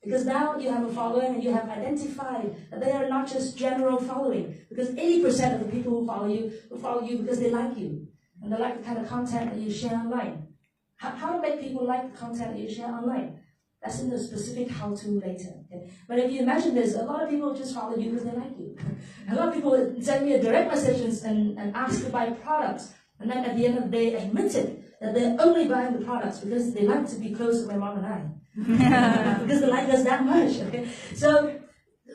Because now you have a following and you have identified that they are not just general following, because 80% of the people who follow you because they like you, and they like the kind of content that you share online. How to make people like the content that you share online? That's in the specific how-to later. Okay? But if you imagine this, a lot of people just follow you because they like you. A lot of people send me a direct messages and ask to buy products, and then at the end of the day admitted that they're only buying the products because they like to be close to my mom and I. Because they like us that much. Okay? So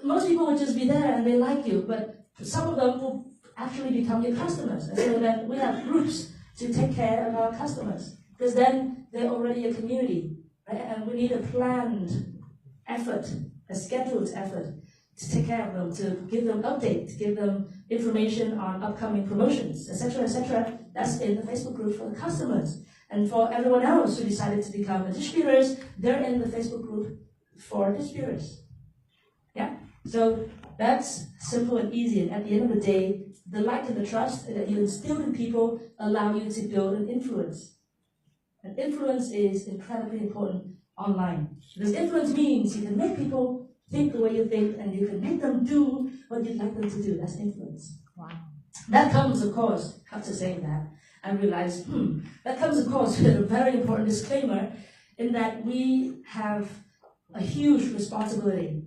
most people will just be there and they like you, but some of them will actually become your customers. And so then we have groups to take care of our customers, because then they're already a community. Right? And we need a planned effort, a scheduled effort to take care of them, to give them updates, to give them information on upcoming promotions, etc., etc. That's in the Facebook group for the customers. And for everyone else who decided to become distributors, they're in the Facebook group for distributors. Yeah? So that's simple and easy. And at the end of the day, the like and the trust that you instill in people allow you to build an influence. And influence is incredibly important online. Because influence means you can make people think the way you think, and you can make them do what you'd like them to do. That's influence. Wow. That comes, of course, after saying that, I realized, that comes, of course, with a very important disclaimer, in that we have a huge responsibility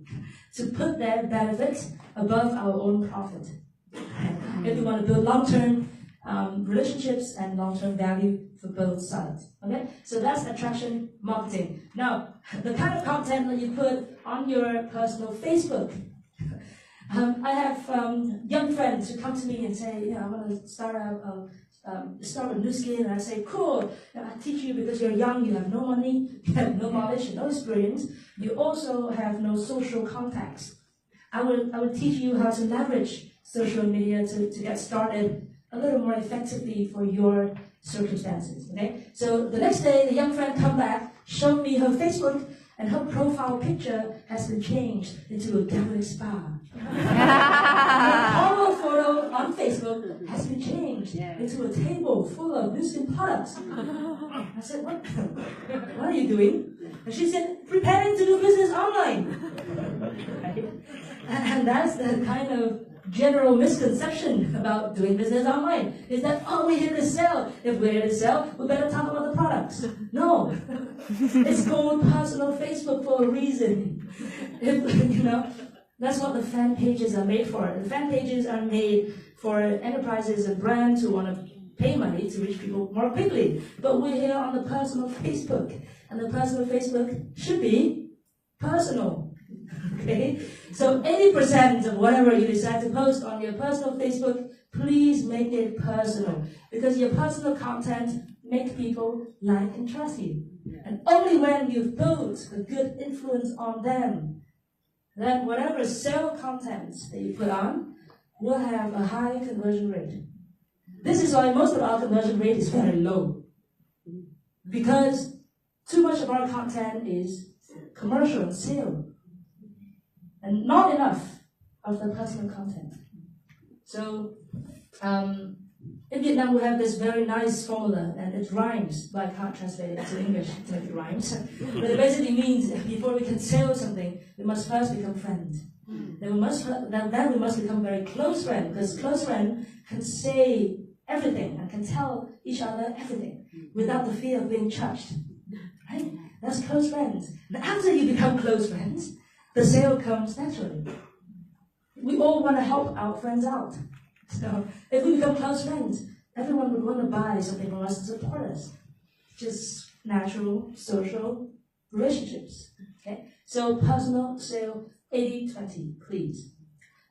to put their benefits above our own profit. If we want to build long-term relationships and long-term value for both sides. Okay, so that's attraction marketing. Now, the kind of content that you put on your personal Facebook. I have young friends who come to me and say, I want to start a new skill, and I say, cool, I teach you because you're young, you have no money, you have no knowledge, no experience, you also have no social contacts. I will teach you how to leverage social media to get started a little more effectively for your circumstances. Okay? So the next day, the young friend come back, showed me her Facebook, and her profile picture has been changed into a gambling spa. Her cover photo on Facebook has been changed into a table full of new skin products. I said, what are you doing? And she said, preparing to do business online. Right? And that's the kind of general misconception about doing business online, is that, we're here to sell. If we're here to sell, we better talk about the products. No. It's called personal Facebook for a reason. That's what the fan pages are made for. The fan pages are made for enterprises and brands who want to pay money to reach people more quickly. But we're here on the personal Facebook. And the personal Facebook should be personal. Okay? So 80% of whatever you decide to post on your personal Facebook, please make it personal. Because your personal content makes people like and trust you. And only when you've built a good influence on them, then whatever sell content that you put on will have a high conversion rate. This is why most of our conversion rate is very low. Because too much of our content is commercial and sale, and not enough of the personal content. So in Vietnam, we have this very nice formula, and it rhymes, but I can't translate it into English to make it rhymes. But it basically means before we can sell something, we must first become friends. Then we must become very close friends, because close friends can say everything and can tell each other everything without the fear of being judged. Right? That's close friends. And after you become close friends, the sale comes naturally. We all want to help our friends out. So if we become close friends, everyone would want to buy something from us and support us. Just natural, social relationships. Okay? So personal sale 80-20, please.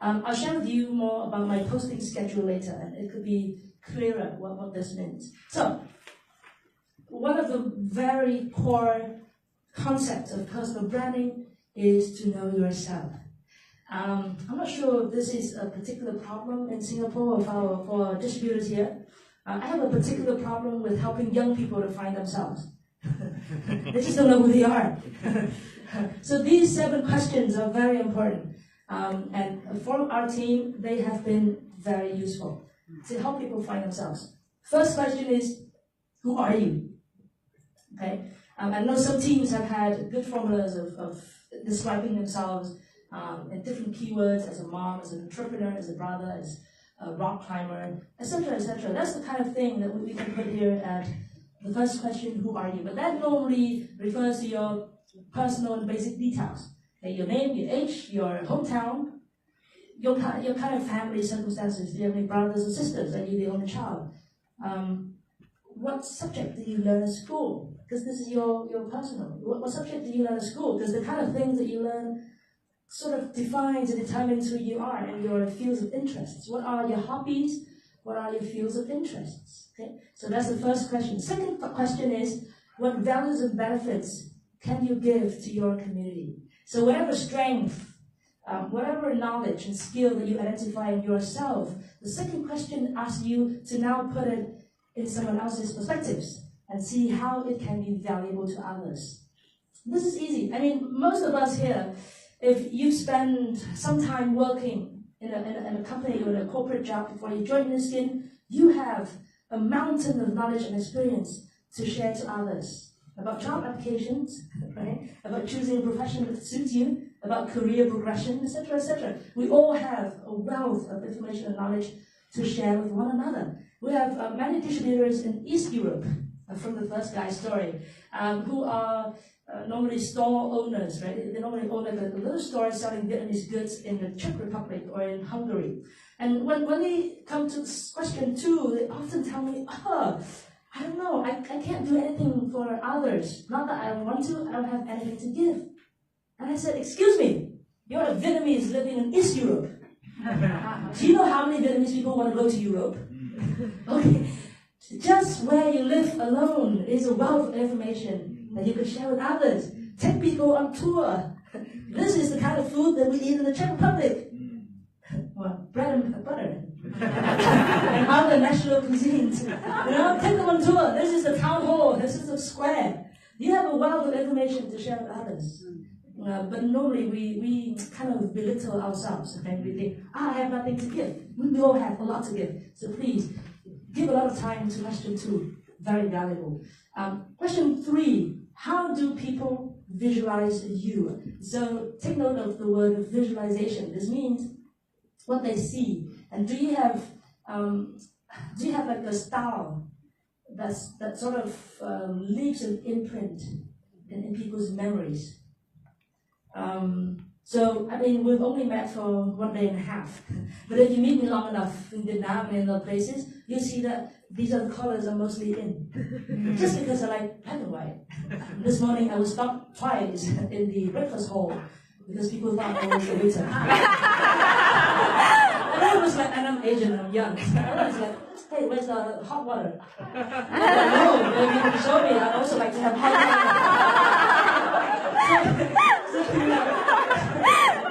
I'll share with you more about my posting schedule later, and it could be clearer what this means. So, one of the very core concepts of personal branding is to know yourself. I'm not sure if this is a particular problem in Singapore or for our distributors here. I have a particular problem with helping young people to find themselves. They just don't know who they are. So these 7 questions are very important. And for our team, they have been very useful to help people find themselves. First question is, who are you? Okay. I know some teams have had good formulas of describing themselves in different keywords, as a mom, as an entrepreneur, as a brother, as a rock climber, etc., etc. That's the kind of thing that we can put here at the first question, who are you? But that normally refers to your personal and basic details. Okay, your name, your age, your hometown, your kind of family circumstances. Do you have any brothers or sisters? Are you the only child? What subject do you learn at school? Because this is your personal. What subject do you learn at school? Because the kind of things that you learn sort of defines and determines who you are and your fields of interests. What are your hobbies? What are your fields of interests? Okay, so that's the first question. The second question is, what values and benefits can you give to your community? So whatever strength, whatever knowledge and skill that you identify in yourself, the second question asks you to now put it in someone else's perspectives and see how it can be valuable to others. This is easy. I mean, most of us here, if you spend some time working in a company or in a corporate job before you join Niskin, you have a mountain of knowledge and experience to share to others about job applications, right? About choosing a profession that suits you, about career progression, etc., etc. We all have a wealth of information and knowledge to share with one another. We have many distributors in East Europe, from the first guy's story, who are normally store owners, right? They normally own like a little store selling Vietnamese goods in the Czech Republic or in Hungary. And when they come to question 2, they often tell me, I don't know, I can't do anything for others. Not that I don't want to, I don't have anything to give. And I said, excuse me, you're a Vietnamese living in East Europe. Do you know how many Vietnamese people want to go to Europe? Okay, just where you live alone is a wealth of information that you can share with others. Take people on tour. This is the kind of food that we eat in the Czech Republic. Well, bread and butter. And other national cuisines. You know, take them on tour. This is the town hall. This is the square. You have a wealth of information to share with others. But normally we kind of belittle ourselves and we think, I have nothing to give. We all have a lot to give. So please, give a lot of time to question 2. Very valuable. Question 3, how do people visualize you? So take note of the word of visualization. This means what they see. And do you have like a style that sort of leaves an imprint in people's memories? So, I mean, we've only met for 1 day and a half. But if you meet me long enough in Vietnam and in other places, you see that these are the colors I'm mostly in. Just because I like black and white. This morning I was stopped twice in the breakfast hall because people thought I was a waiter. And I was like, and I'm Asian, I'm young. So I was like, hey, where's the hot water? No, maybe you can show me. I'd also like to have hot water.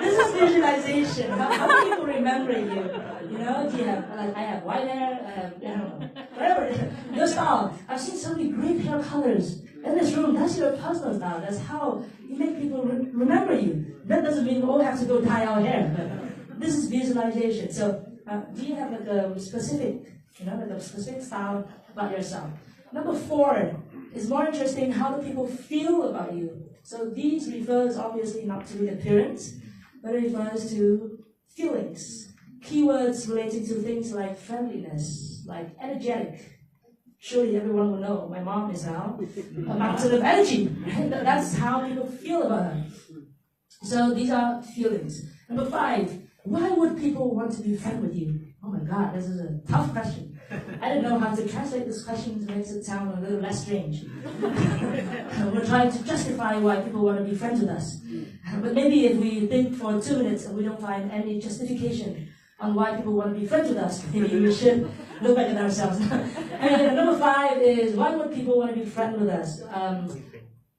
This is visualization. How do people remember you? You know, do you have, like, I have white hair, I have, whatever. Your style. I've seen so many great hair colors. In this room, that's your personal style. That's how you make people remember you. That doesn't mean we all have to go dye our hair, but this is visualization. So do you have like a specific, like a specific style about yourself? Number 4 is more interesting. How do people feel about you? So these refers obviously not to the appearance, but it refers to feelings. Keywords relating to things like friendliness, like energetic. Surely everyone will know my mom is now a mountain of energy. Right? That's how people feel about her. So these are feelings. Number 5, why would people want to be friends with you? Oh my God, this is a tough question. I didn't know how to translate this question to make it sound a little less strange. We're trying to justify why people want to be friends with us. But maybe if we think for 2 minutes and we don't find any justification on why people want to be friends with us, maybe we should look back at ourselves. And number 5 is, why would people want to be friends with us?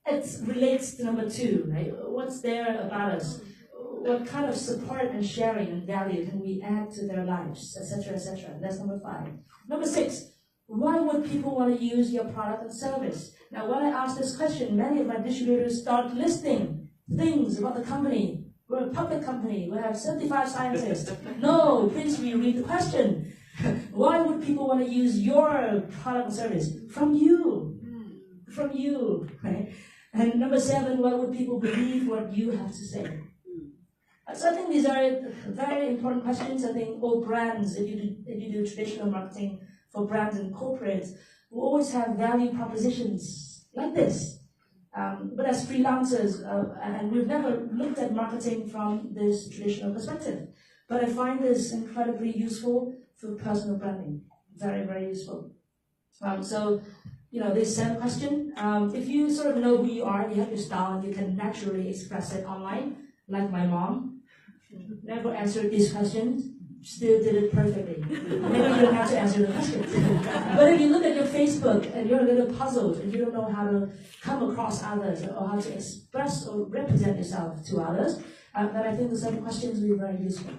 It relates to number 2, right? What's there about us? What kind of support and sharing and value can we add to their lives, etc., etc. That's number 5. Number 6, why would people want to use your product and service? Now, when I ask this question, many of my distributors start listing things about the company. We're a public company. We have 75 scientists. No, please reread the question. Why would people want to use your product and service? From you. From you. Right? And number 7, why would people believe what you have to say? So I think these are very important questions. I think all brands, if you do traditional marketing for brands and corporates, will always have value propositions like this. But as freelancers, and we've never looked at marketing from this traditional perspective, but I find this incredibly useful for personal branding. Very, very useful. So, this same question, if you sort of know who you are, you have your style, and you can naturally express it online, like my mom, never answered these questions, still did it perfectly. Maybe you don't have to answer the questions. But if you look at your Facebook and you're a little puzzled and you don't know how to come across others or how to express or represent yourself to others, then I think the same questions will be very useful.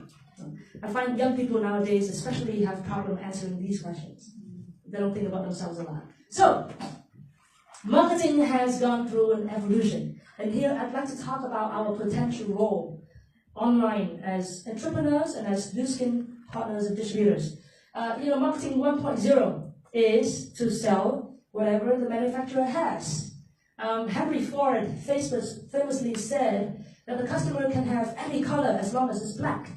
I find young people nowadays especially have problem answering these questions. They don't think about themselves a lot. So, marketing has gone through an evolution. And here I'd like to talk about our potential role online as entrepreneurs and as Nu Skin partners and distributors. Marketing 1.0 is to sell whatever the manufacturer has. Henry Ford famously said that the customer can have any color as long as it's black.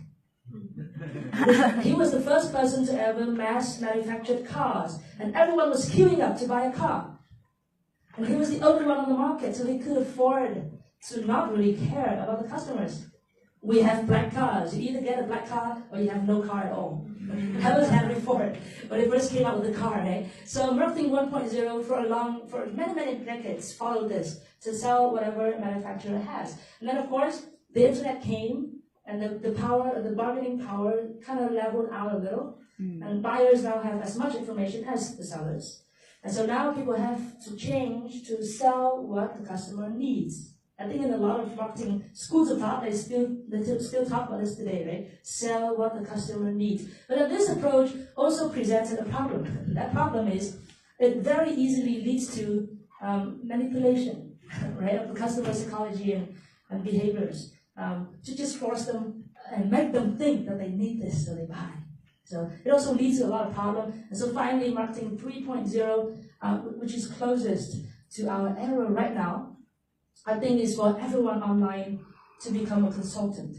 He was the first person to ever mass manufacture cars, and everyone was queuing up to buy a car. And he was the only one on the market, so he could afford to not really care about the customers. We have black cars. You either get a black car or you have no car at all. That was Henry Ford when he first came out with the car, right? So marketing 1.0 for many, many decades followed this to sell whatever a manufacturer has. And then of course the internet came, and the bargaining power kind of leveled out a little. And buyers now have as much information as the sellers. And so now people have to change to sell what the customer needs. I think in a lot of marketing schools of thought, they still talk about this today, right? Sell what the customer needs. But this approach also presents a problem. That problem is it very easily leads to manipulation, right, of the customer psychology and behaviors, to just force them and make them think that they need this, so they buy. So it also leads to a lot of problems. And so finally, marketing 3.0, which is closest to our era right now, I think is for everyone online to become a consultant.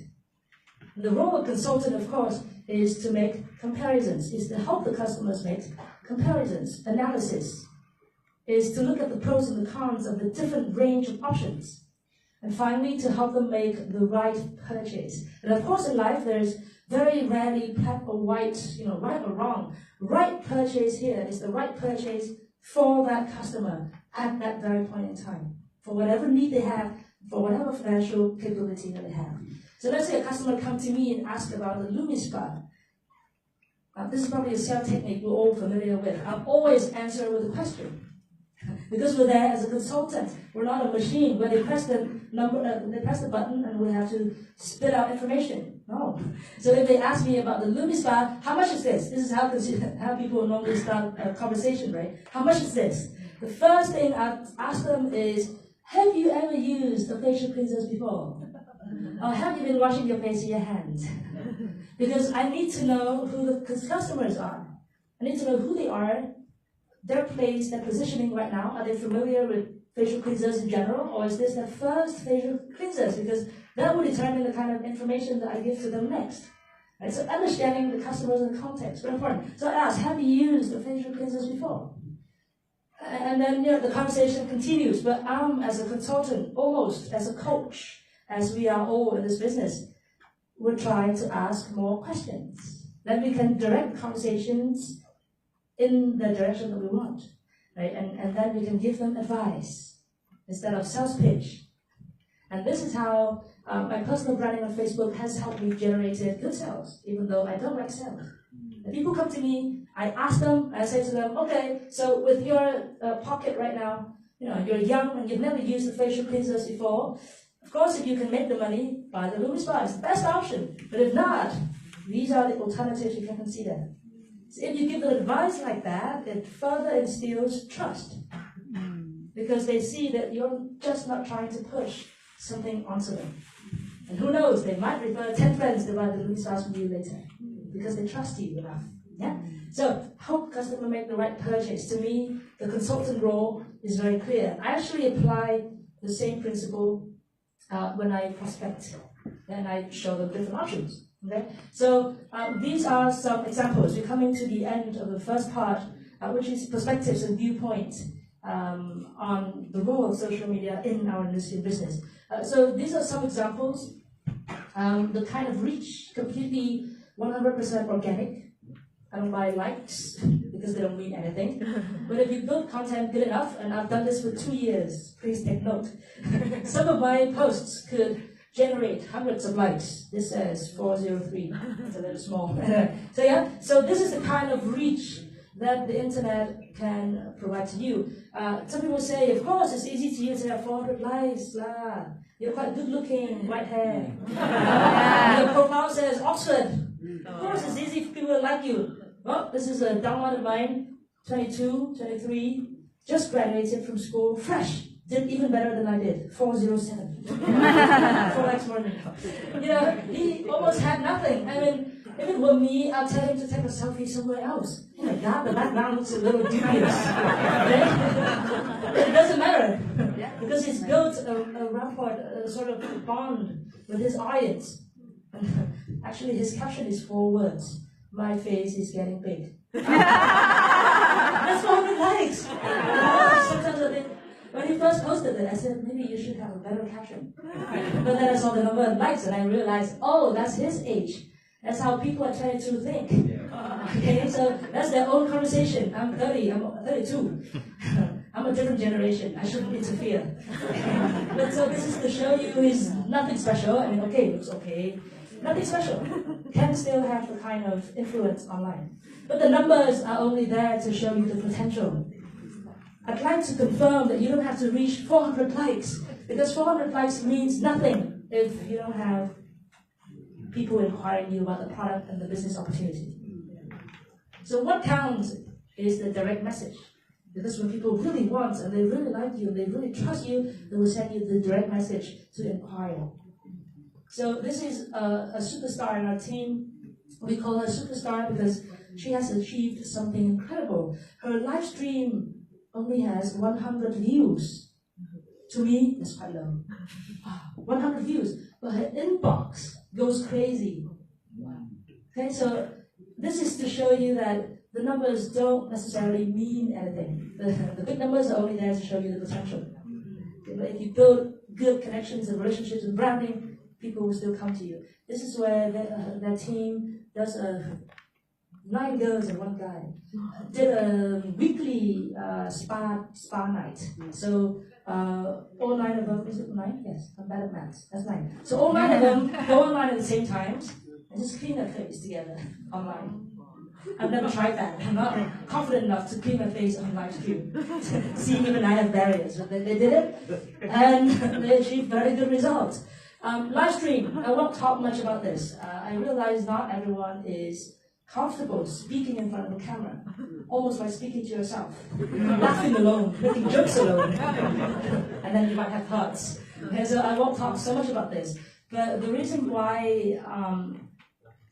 The role of consultant, of course, is to make comparisons, is to help the customers make comparisons, analysis, is to look at the pros and the cons of the different range of options, and finally to help them make the right purchase. And of course in life there's very rarely black or white, right or wrong. Right purchase here is the right purchase for that customer at that very point in time, for whatever need they have, for whatever financial capability that they have. So let's say a customer comes to me and asks about the LumiSpa. This is probably a sales technique we're all familiar with. I'll always answer with a question. Because we're there as a consultant. We're not a machine where they press the button and we have to spit out information. No. So if they ask me about the LumiSpa, how much is this? This is how people normally start a conversation, right? How much is this? the first thing I ask them is, have you ever used a facial cleanser before? Or have you been washing your face with your hands? Because I need to know who the customers are. I need to know who they are, their place, their positioning right now. Are they familiar with facial cleansers in general, or is this their first facial cleansers? Because that will determine the kind of information that I give to them next. Right? So understanding the customers and the context, very important. So I ask, have you used the facial cleansers before? And then the conversation continues, but I'm, as a consultant, almost as a coach, as we are all in this business, we're trying to ask more questions. Then we can direct conversations in the direction that we want, right? And then we can give them advice instead of sales pitch. And this is how my personal branding on Facebook has helped me generate good sales, even though I don't like sales. And people come to me, I ask them, I say to them, okay, so with your pocket right now, you're young and you've never used the facial cleansers before. Of course, if you can make the money, buy the Lumi Spa. It's the best option. But if not, these are the alternatives you can consider. So if you give them advice like that, it further instills trust. Because they see that you're just not trying to push something onto them. And who knows, they might refer 10 friends to buy the Lumi Spas from you later. Because they trust you enough. Yeah? So, help customer make the right purchase. To me, the consultant role is very clear. I actually apply the same principle when I prospect, and I show them different options. Okay? So these are some examples. We're coming to the end of the first part, which is perspectives and viewpoints on the role of social media in our industry and business. So these are some examples. The kind of reach, completely 100% organic. I don't buy likes because they don't mean anything. But if you build content good enough, and I've done this for 2 years, please take note. Some of my posts could generate hundreds of likes. This says 403. It's a little small. So yeah, so this is the kind of reach that the internet can provide to you. Some people say, of course, it's easy to use. You have 400 likes. You're quite good looking, white hair. Your profile says Oxford. Of course, it's easy for people to like you. Well, this is a downline of mine, 22, 23, just graduated from school, fresh. Did even better than I did, 407. 4 likes more than me. He almost had nothing. I mean, if it were me, I'd tell him to take a selfie somewhere else. Oh my God, the background looks a little dubious. It doesn't matter, because he's built a rapport, a sort of bond with his audience. Actually, his caption is 4 words. My face is getting big. That's 400 likes. Sometimes I think, when he first posted it, I said, maybe you should have a better caption. But then I saw the number of likes and I realized, oh, that's his age. That's how people are trying to think. Okay, so that's their own conversation. I'm 30, I'm 32. I'm a different generation. I shouldn't interfere. But so this is to show you he's nothing special. I mean, okay, looks okay. Nothing special. Can still have the kind of influence online. But the numbers are only there to show you the potential. I'd like to confirm that you don't have to reach 400 likes, because 400 likes means nothing if you don't have people inquiring you about the product and the business opportunity. So what counts is the direct message. Because when people really want and they really like you, they really trust you, they will send you the direct message to inquire. So this is a superstar in our team. We call her superstar because she has achieved something incredible. Her live stream only has 100 views. To me, that's quite low. 100 views. But her inbox goes crazy. Okay, so this is to show you that the numbers don't necessarily mean anything. The big numbers are only there to show you the potential. Okay, but if you build good connections and relationships and branding, people will still come to you. This is where their team does 9 girls and 1 guy. Did a weekly spa night. So all 9 of them, is it 9? Yes, I'm bad at maths. That's 9. So all 9 of them go online at the same time and just clean their face together online. I've never tried that. I'm not confident enough to clean my face on live stream. See, even I have barriers, but they did it, and they achieved very good results. Live stream, I won't talk much about this. I realize not everyone is comfortable speaking in front of a camera. almost like speaking to yourself, laughing alone, making jokes alone, and then you might have thoughts. Okay, so I won't talk so much about this, but the reason why,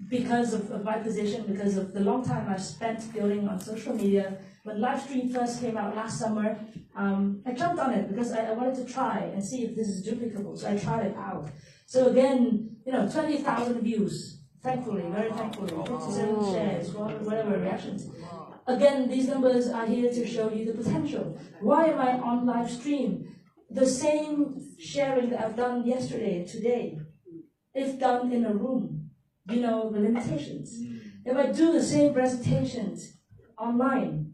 because of my position, because of the long time I've spent building on social media, when live stream first came out last summer, I jumped on it because I wanted to try and see if this is duplicable. So I tried it out. So again, 20,000 views, thankfully, very thankfully, 57 shares, whatever reactions. Again, these numbers are here to show you the potential. Why am I on live stream? The same sharing that I've done yesterday and today, if done in a room, the limitations. If I do the same presentations online,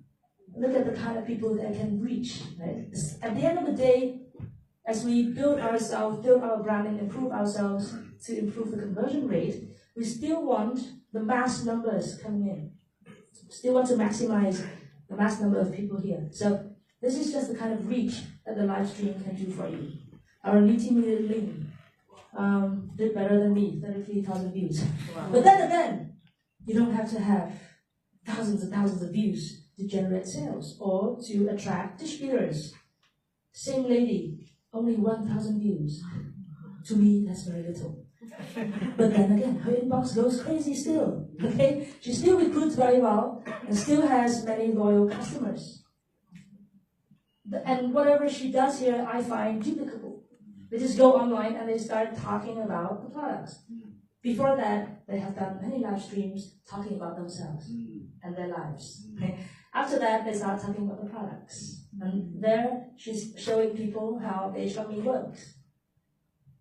look at the kind of people that I can reach. Right? At the end of the day, as we build ourselves, build our branding, improve ourselves to improve the conversion rate, we still want the mass numbers coming in. Still want to maximize the mass number of people here. So this is just the kind of reach that the live stream can do for you. Our multimedia link did better than me, 33,000 views. Wow. But then again, you don't have to have thousands and thousands of views to generate sales or to attract distributors. Same lady, only 1,000 views. To me, that's very little. But then again, her inbox goes crazy still. Okay, she still recruits very well and still has many loyal customers. And whatever she does here, I find duplicable. They just go online and they start talking about the products. Before that, they have done many live streams talking about themselves and their lives. Okay? After that, they start talking about the products. And there, she's showing people how the HRME works.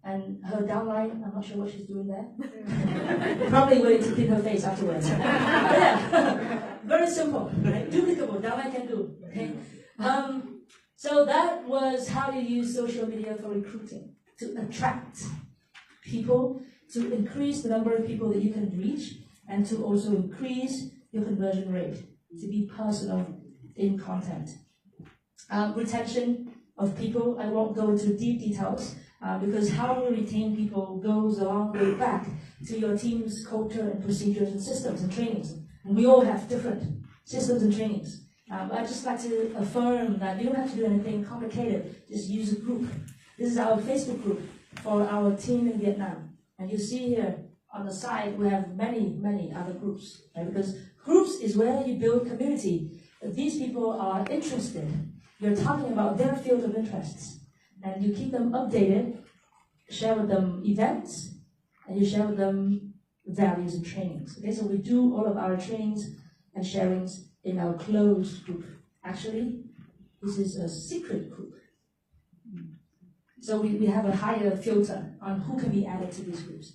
And her downline, I'm not sure what she's doing there. Probably waiting to clean her face afterwards. Yeah, very simple, right? Duplicable, downline can do. Okay. So that was how you use social media for recruiting, to attract people, to increase the number of people that you can reach, and to also increase your conversion rate, to be personal in content. Retention of people, I won't go into deep details, because how you retain people goes a long way back to your team's culture and procedures and systems and trainings. And we all have different systems and trainings. I'd just like to affirm that you don't have to do anything complicated, just use a group. This is our Facebook group for our team in Vietnam. And you see here on the side, we have many, many other groups. Right? Because groups is where you build community. These people are interested. You're talking about their field of interests. And you keep them updated, share with them events, and you share with them values and trainings. Okay, so we do all of our trainings and sharings in our closed group. Actually, this is a secret group. So we have a higher filter on who can be added to these groups.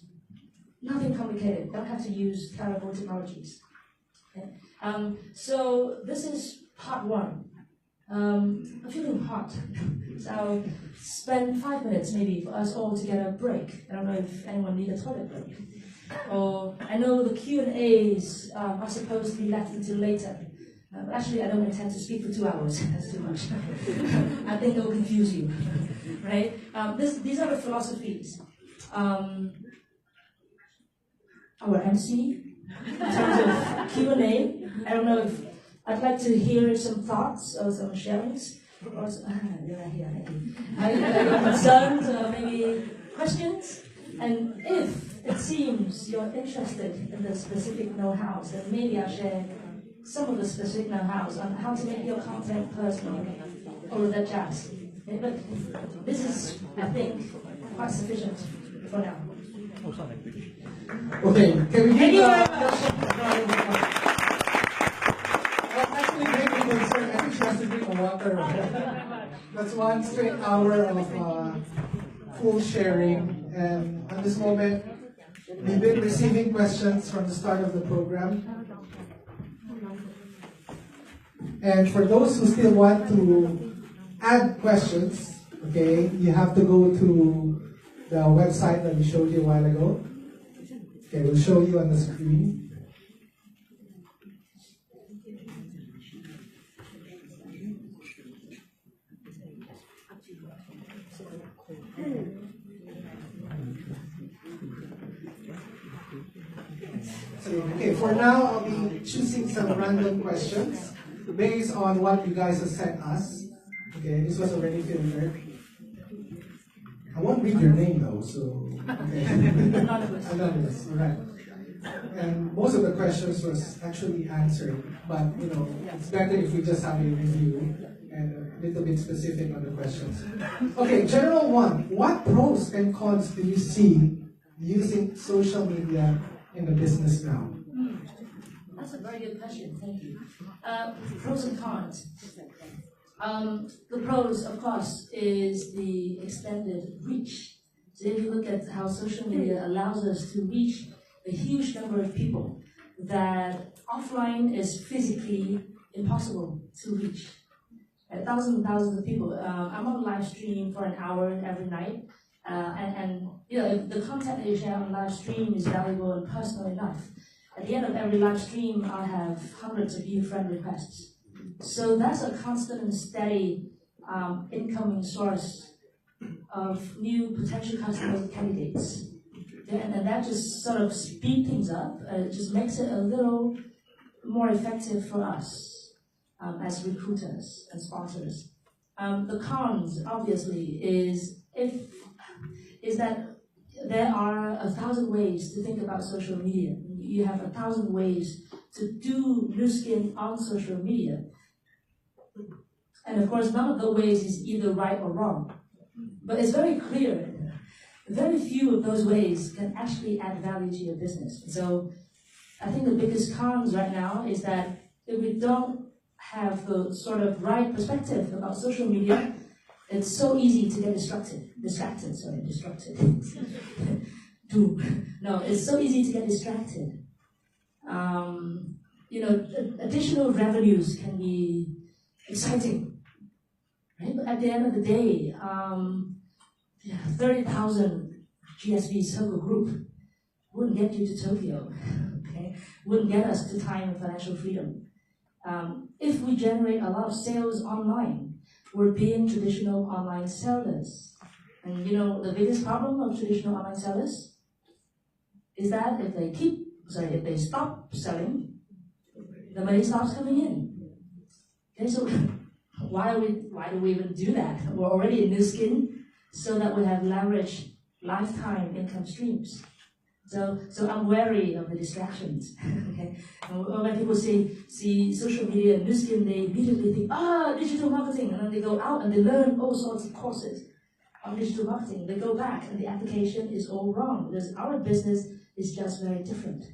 Nothing complicated, don't have to use terrible technologies. Okay? So this is part one. I'm feeling hot, so I'll spend 5 minutes maybe for us all to get a break. I don't know if anyone needs a toilet break. Or I know the Q&As are supposed to be left until later. But actually, I don't intend to speak for 2 hours. That's too much. I think it will confuse you, right? These are the philosophies. Our MC, in terms of Q&A, I don't know if I'd like to hear some thoughts or some sharings, or concerns or maybe questions. And if it seems you're interested in the specific know-hows, then maybe I'll share some of the specific know-hows on how to make your content personal, all of that jazz. Okay, but this is, I think, quite sufficient for now. Okay, can we Thank you very much. Actually, great concern. I think she has to drink water. That's 1 straight hour of full sharing. And at this moment, we've been receiving questions from the start of the program. And for those who still want to add questions, okay, you have to go to the website that we showed you a while ago. Okay, we'll show you on the screen. Okay, for now, I'll be choosing some random questions. based on what you guys have sent us. Okay, this was already filtered. I won't read your name though, so okay. Anonymous, alright. And most of the questions was actually answered, but you know, it's better if we just have a review and a little bit specific on the questions. Okay, general one. What pros and cons do you see using social media in the business now? That's a very good question, thank you. Pros and cons. The pros, of course, is the extended reach. So if you look at how social media allows us to reach a huge number of people that offline is physically impossible to reach. Thousands and thousands of people. I'm on live stream for an hour every night, and you know, if the content that you share on live stream is valuable and personal enough, at the end of every live stream, I have hundreds of new friend requests. So that's a constant and steady incoming source of new potential customers and candidates. Yeah, and that just sort of speeds things up. It just makes it a little more effective for us as recruiters and sponsors. The cons, obviously, is that there are 1,000 ways to think about social media. You have 1,000 ways to do Nu Skin on social media. And of course, none of the ways is either right or wrong. But it's very clear, very few of those ways can actually add value to your business. So I think the biggest cons right now is that if we don't have the sort of right perspective about social media, it's so easy to get distracted. No, it's so easy to get distracted. You know, additional revenues can be exciting, right? But at the end of the day, 30,000 GSV circle group wouldn't get you to Tokyo, okay? Wouldn't get us to time and financial freedom. If we generate a lot of sales online, we're being traditional online sellers. And you know, the biggest problem of traditional online sellers is that if they stop selling, the money stops coming in. Okay, so why do we even do that? We're already in Nu Skin, so that we have leveraged lifetime income streams. So I'm wary of the distractions. Okay, when people see social media and Nu Skin, they immediately think, digital marketing, and then they go out and they learn all sorts of courses on digital marketing. They go back and the application is all wrong because our business is just very different.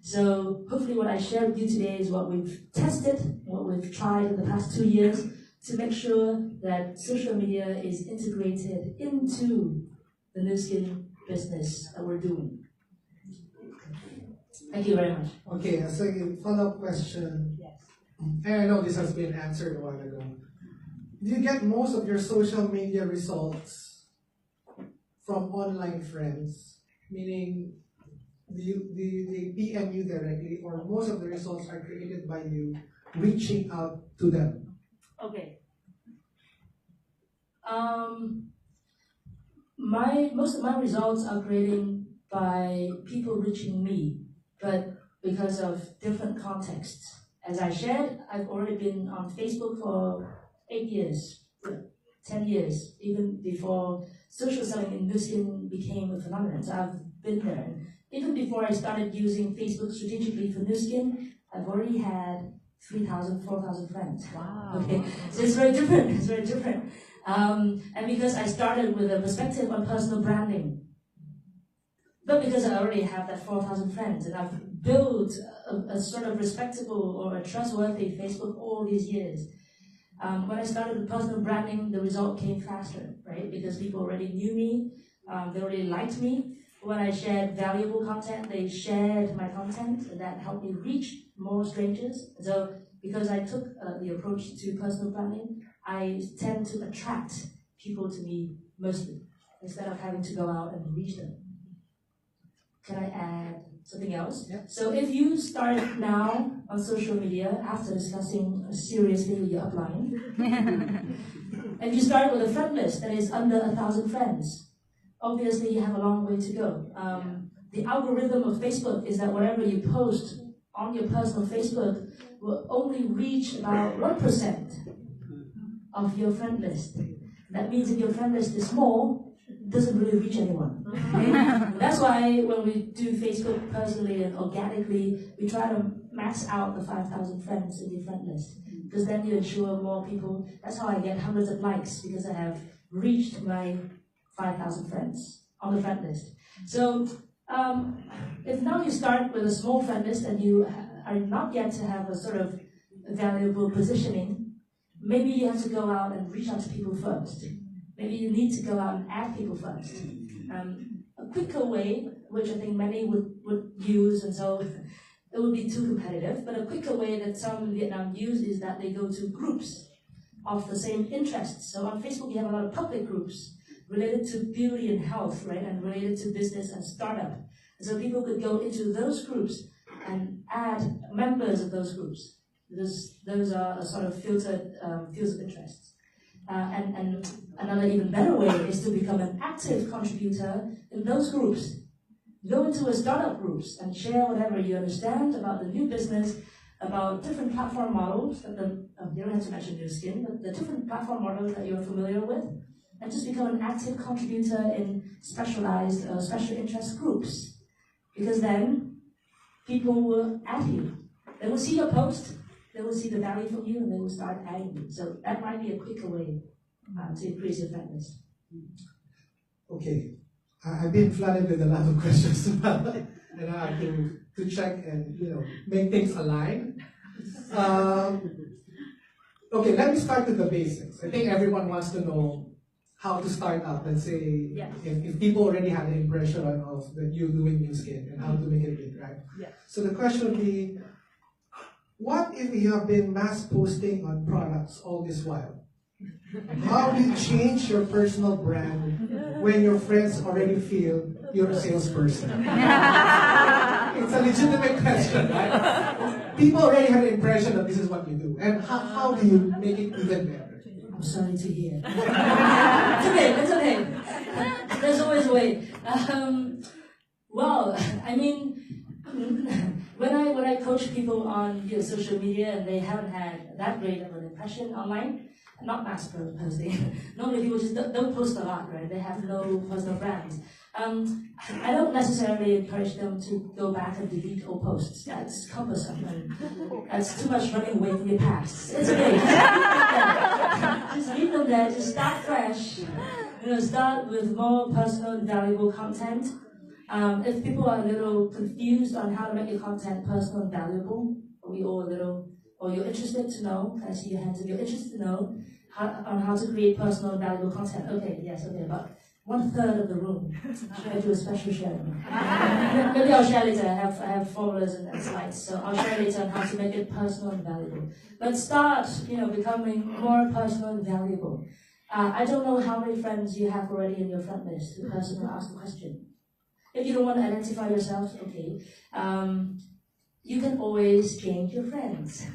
So hopefully what I shared with you today is what we've tested, what we've tried in the past 2 years to make sure that social media is integrated into the Nu Skin business that we're doing. Thank you very much. Okay, a second follow-up question. Yes. And I know this has been answered a while ago. Do you get most of your social media results from online friends? Meaning, they PM you directly, or most of the results are created by you reaching out to them? Okay. Most of my results are created by people reaching me, but because of different contexts. As I shared, I've already been on Facebook for 8 years, 10 years, even before social selling in Nu Skin became a phenomenon. So I've been there. Even before I started using Facebook strategically for Nu Skin, I've already had 3,000, 4,000 friends. Wow. Okay, so it's very different. It's very different. And because I started with a perspective on personal branding, but because I already have that 4,000 friends and I've built a sort of respectable or a trustworthy Facebook all these years. When I started with personal branding, the result came faster, right? Because people already knew me, they already liked me. When I shared valuable content, they shared my content, and that helped me reach more strangers. So because I took the approach to personal branding, I tend to attract people to me mostly, instead of having to go out and reach them. Can I add something else? Yeah. So if you start now on social media after discussing seriously with your upline, and you start with a friend list that is under 1,000 friends, obviously you have a long way to go. The algorithm of Facebook is that whatever you post on your personal Facebook will only reach about 1% of your friend list. That means if your friend list is small, it doesn't really reach anyone. Okay? That's why when we do Facebook personally and organically, we try to max out the 5,000 friends in your friend list. Because then you ensure more people. That's how I get hundreds of likes, because I have reached my 5,000 friends on the friend list. So if now you start with a small friend list and you are not yet to have a sort of valuable positioning, maybe you have to go out and reach out to people first. Maybe you need to go out and add people first. A quicker way, which I think many would use, and so it would be too competitive, but a quicker way that some in Vietnam use is that they go to groups of the same interests. So on Facebook, you have a lot of public groups related to beauty and health, right, and related to business and startup. And so people could go into those groups and add members of those groups, because those are a sort of filtered fields of interest. And another even better way is to become an active contributor in those groups. Go into a startup groups and share whatever you understand about the new business, about different platform models, you don't have to mention new skin, but the different platform models that you're familiar with, and just become an active contributor in specialized special interest groups. Because then people will add you. They will see your post, they will see the value from you, and they will start adding you. So that might be a quicker way to increase your fan list. Okay. I've been flooded with a lot of questions now, and I have to check and make things align. Okay, let me start with the basics. I think everyone wants to know how to start out. Let's say if people already have an impression of that you're doing new skin and how to make it big, right? Yeah. So the question would be, what if you have been mass posting on products all this while? How do you change your personal brand when your friends already feel you're a salesperson? It's a legitimate question, right? People already have an impression that this is what you do. And how do you make it even better? I'm sorry to hear. It's okay. There's always a way. Well, I mean, when I coach people on social media and they haven't had that great of an impression online, not mass posting. Normally people just don't post a lot, right? They have no personal brands. I don't necessarily encourage them to go back and delete all posts. That's cumbersome and that's too much running away from your past. It's okay. Just leave them there. Just start fresh. Start with more personal and valuable content. If people are a little confused on how to make your content personal and valuable, are we all a little, or you're interested to know? Can I see your hands? If you're interested to know on how to create personal and valuable content, okay, yes, okay, about 1/3 of the room. Should I do a special sharing? Maybe I'll share later. I have formulas and slides, so I'll share later on how to make it personal and valuable. But start, becoming more personal and valuable. I don't know how many friends you have already in your friend list. The person will ask the question. If you don't want to identify yourself, okay. You can always change your friends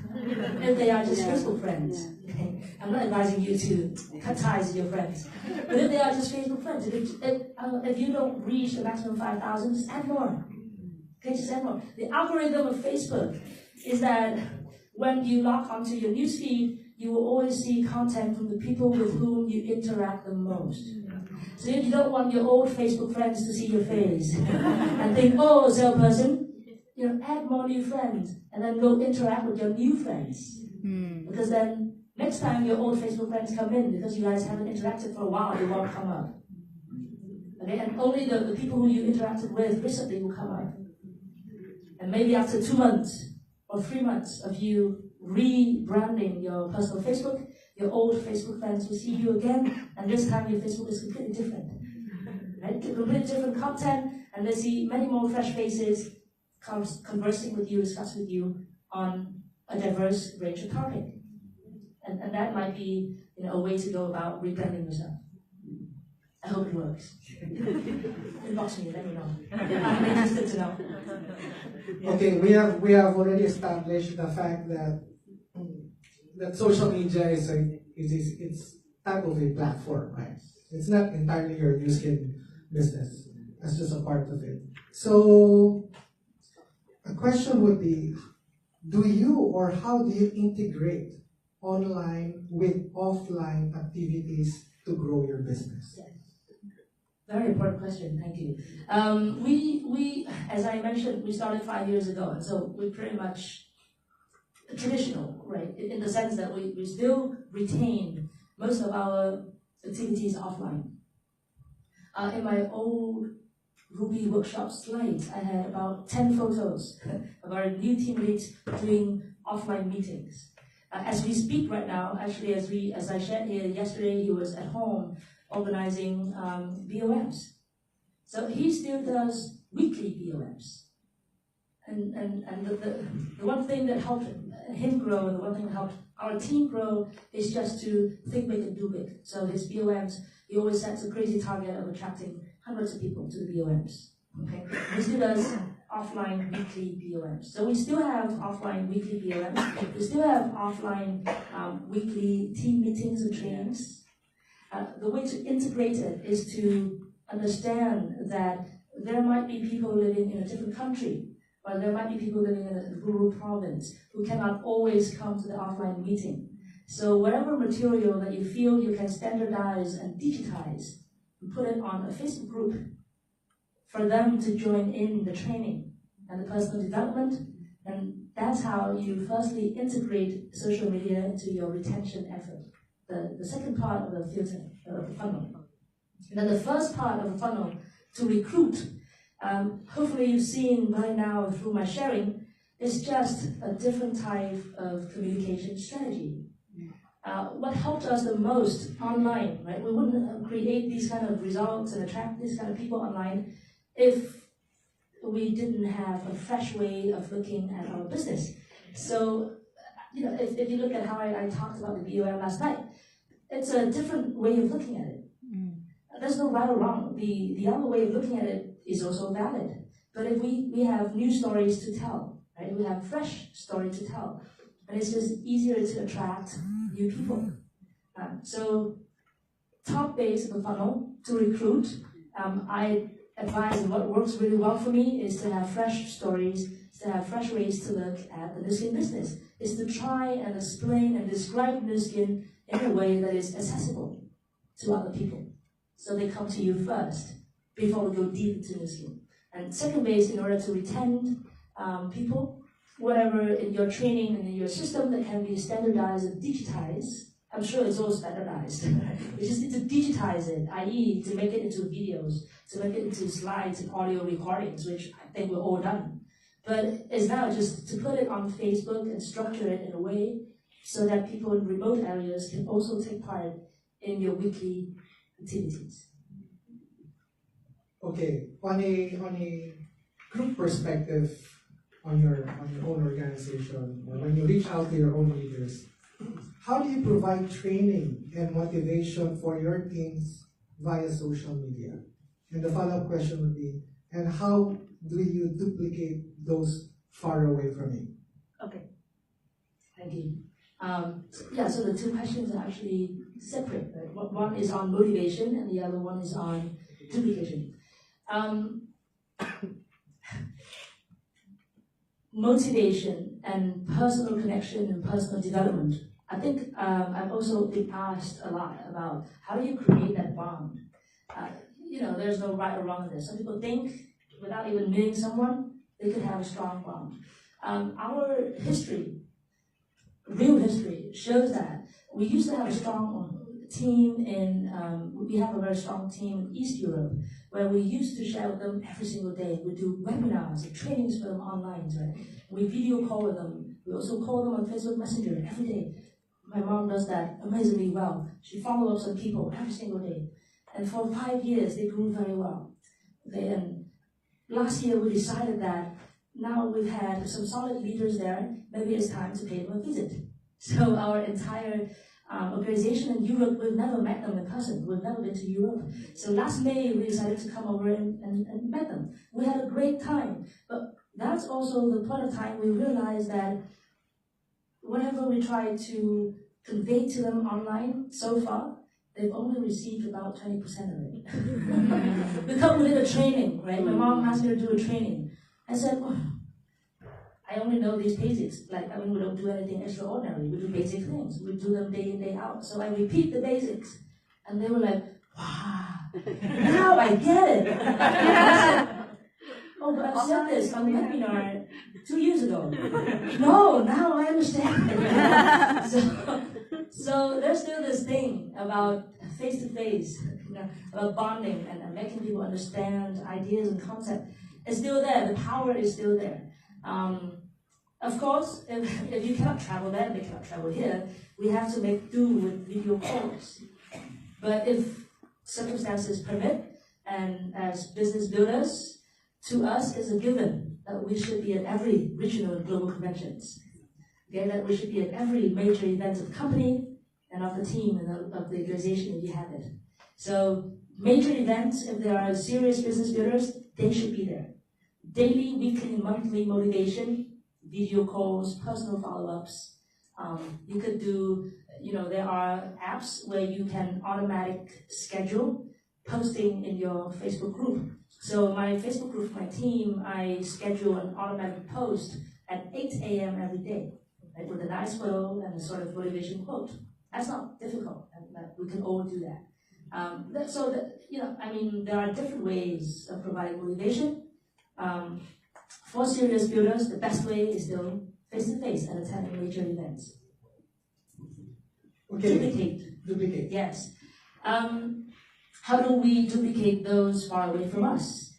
if they are just Facebook friends. Okay? I'm not advising you to cut ties with your friends, but if they are just Facebook friends, if you don't reach the maximum 5,000, just add more. Okay, just add more. The algorithm of Facebook is that when you log onto your newsfeed, you will always see content from the people with whom you interact the most. So if you don't want your old Facebook friends to see your face and think, oh, salesperson, add more new friends and then go interact with your new friends. Because then next time your old Facebook friends come in, because you guys haven't interacted for a while, they won't come up. Okay, and only the people who you interacted with recently will come up. And maybe after 2 months or 3 months of you rebranding your personal Facebook, your old Facebook friends will see you again, and this time your Facebook is completely different. Right? Completely different content, and they see many more fresh faces conversing with you, discussing with you on a diverse range of topic. And that might be a way to go about rebranding yourself. I hope it works. Inbox me, let me know. I'm interested to know. Okay, we have already established the fact that social media is it's type of a platform, right? It's not entirely your new skin business. That's just a part of it. So a question would be, do you or how do you integrate online with offline activities to grow your business? Very important question, thank you. We, as I mentioned, we started 5 years ago, and so we're pretty much traditional, right? In the sense that we still retain most of our activities offline. In my old Ruby workshop slides, I had about 10 photos of our new teammates doing offline meetings. As we speak right now, actually, as I shared here yesterday, he was at home organizing BOMs. So he still does weekly BOMs. And the one thing that helped him grow and the one thing that helped our team grow is just to think big and do big. So his BOMs, he always sets a crazy target of attracting hundreds of people to the BOMs. Okay? He still does offline weekly BOMs. So we still have offline weekly BOMs. We still have offline weekly team meetings and trainings. The way to integrate it is to understand that there might be people living in a different country, or there might be people living in a rural province who cannot always come to the offline meeting. So whatever material that you feel you can standardize and digitize, put it on a Facebook group for them to join in the training and the personal development. And that's how you firstly integrate social media into your retention effort. The second part of the filter, of the funnel. And then the first part of the funnel to recruit, hopefully you've seen by now through my sharing, is just a different type of communication strategy. What helped us the most online, right? We wouldn't create these kind of results and attract these kind of people online if we didn't have a fresh way of looking at our business. So, you know, if you look at how I talked about the BOM last night, it's a different way of looking at it. There's no right or wrong. The other way of looking at it is also valid. But if we have new stories to tell, right? We have fresh story to tell, and it's just easier to attract new people. So top base of the funnel to recruit, I advise what works really well for me is to have fresh stories, to have fresh ways to look at the Nu Skin business, is to try and explain and describe Nu Skin in a way that is accessible to other people. So they come to you first before we go deep into Nu Skin. And second base, in order to retain people, whatever in your training and in your system that can be standardized and digitized, I'm sure it's all standardized. We just need to digitize it, i.e. to make it into videos, to make it into slides and audio recordings, which I think we're all done. But it's now just to put it on Facebook and structure it in a way so that people in remote areas can also take part in your weekly activities. Okay, on a group perspective, on your own organization, or when you reach out to your own leaders, how do you provide training and motivation for your teams via social media? And the follow-up question would be, and how do you duplicate those far away from you? Okay, thank you. So the two questions are actually separate. Right? One is on motivation and the other one is on duplication. Motivation and personal connection and personal development. I think I've also been asked a lot about how do you create that bond. There's no right or wrong in this. Some people think without even meeting someone, they could have a strong bond. Our history, real history, shows that we used to have a strong team we have a very strong team in East Europe, where we used to share with them every single day. We do webinars and trainings for them online, right? We video call with them. We also call them on Facebook Messenger every day. My mom does that amazingly well. She follows up some people every single day. And for 5 years, they grew very well. And last year, we decided that now we've had some solid leaders there, maybe it's time to pay them a visit. So our entire organization in Europe, we've never met them in person. We've never been to Europe. So last May, we decided to come over and met them. We had a great time. But that's also the point of time we realized that whatever we try to convey to them online so far, they've only received about 20% of it. We come with a training, right? My mom asked me to do a training. I said, I only know these basics. Like, I mean, we don't do anything extraordinary. We do basic things. We do them day in, day out. So I repeat the basics. And they were like, wow, now I get it. I said, oh, but I've said this on the webinar 2 years ago. No, now I understand. So there's still this thing about face-to-face, about bonding and making people understand ideas and concepts. It's still there. The power is still there. Of course, if you cannot travel there, they cannot travel here, we have to make do with video calls. But if circumstances permit, and as business builders, to us is a given that we should be at every regional and global conventions. Okay, that we should be at every major event of the company and of the team and of the organization if you have it. So major events, if there are serious business builders, they should be there. Daily, weekly, monthly motivation, video calls, personal follow-ups. You could do, there are apps where you can automatic schedule posting in your Facebook group. So my Facebook group, my team, I schedule an automatic post at 8 a.m. every day, right, with a nice photo and a sort of motivation quote. That's not difficult, and we can all do that. There are different ways of providing motivation. For serious builders, the best way is still face-to-face and attending major events. Okay. Duplicate. Yes. How do we duplicate those far away from us?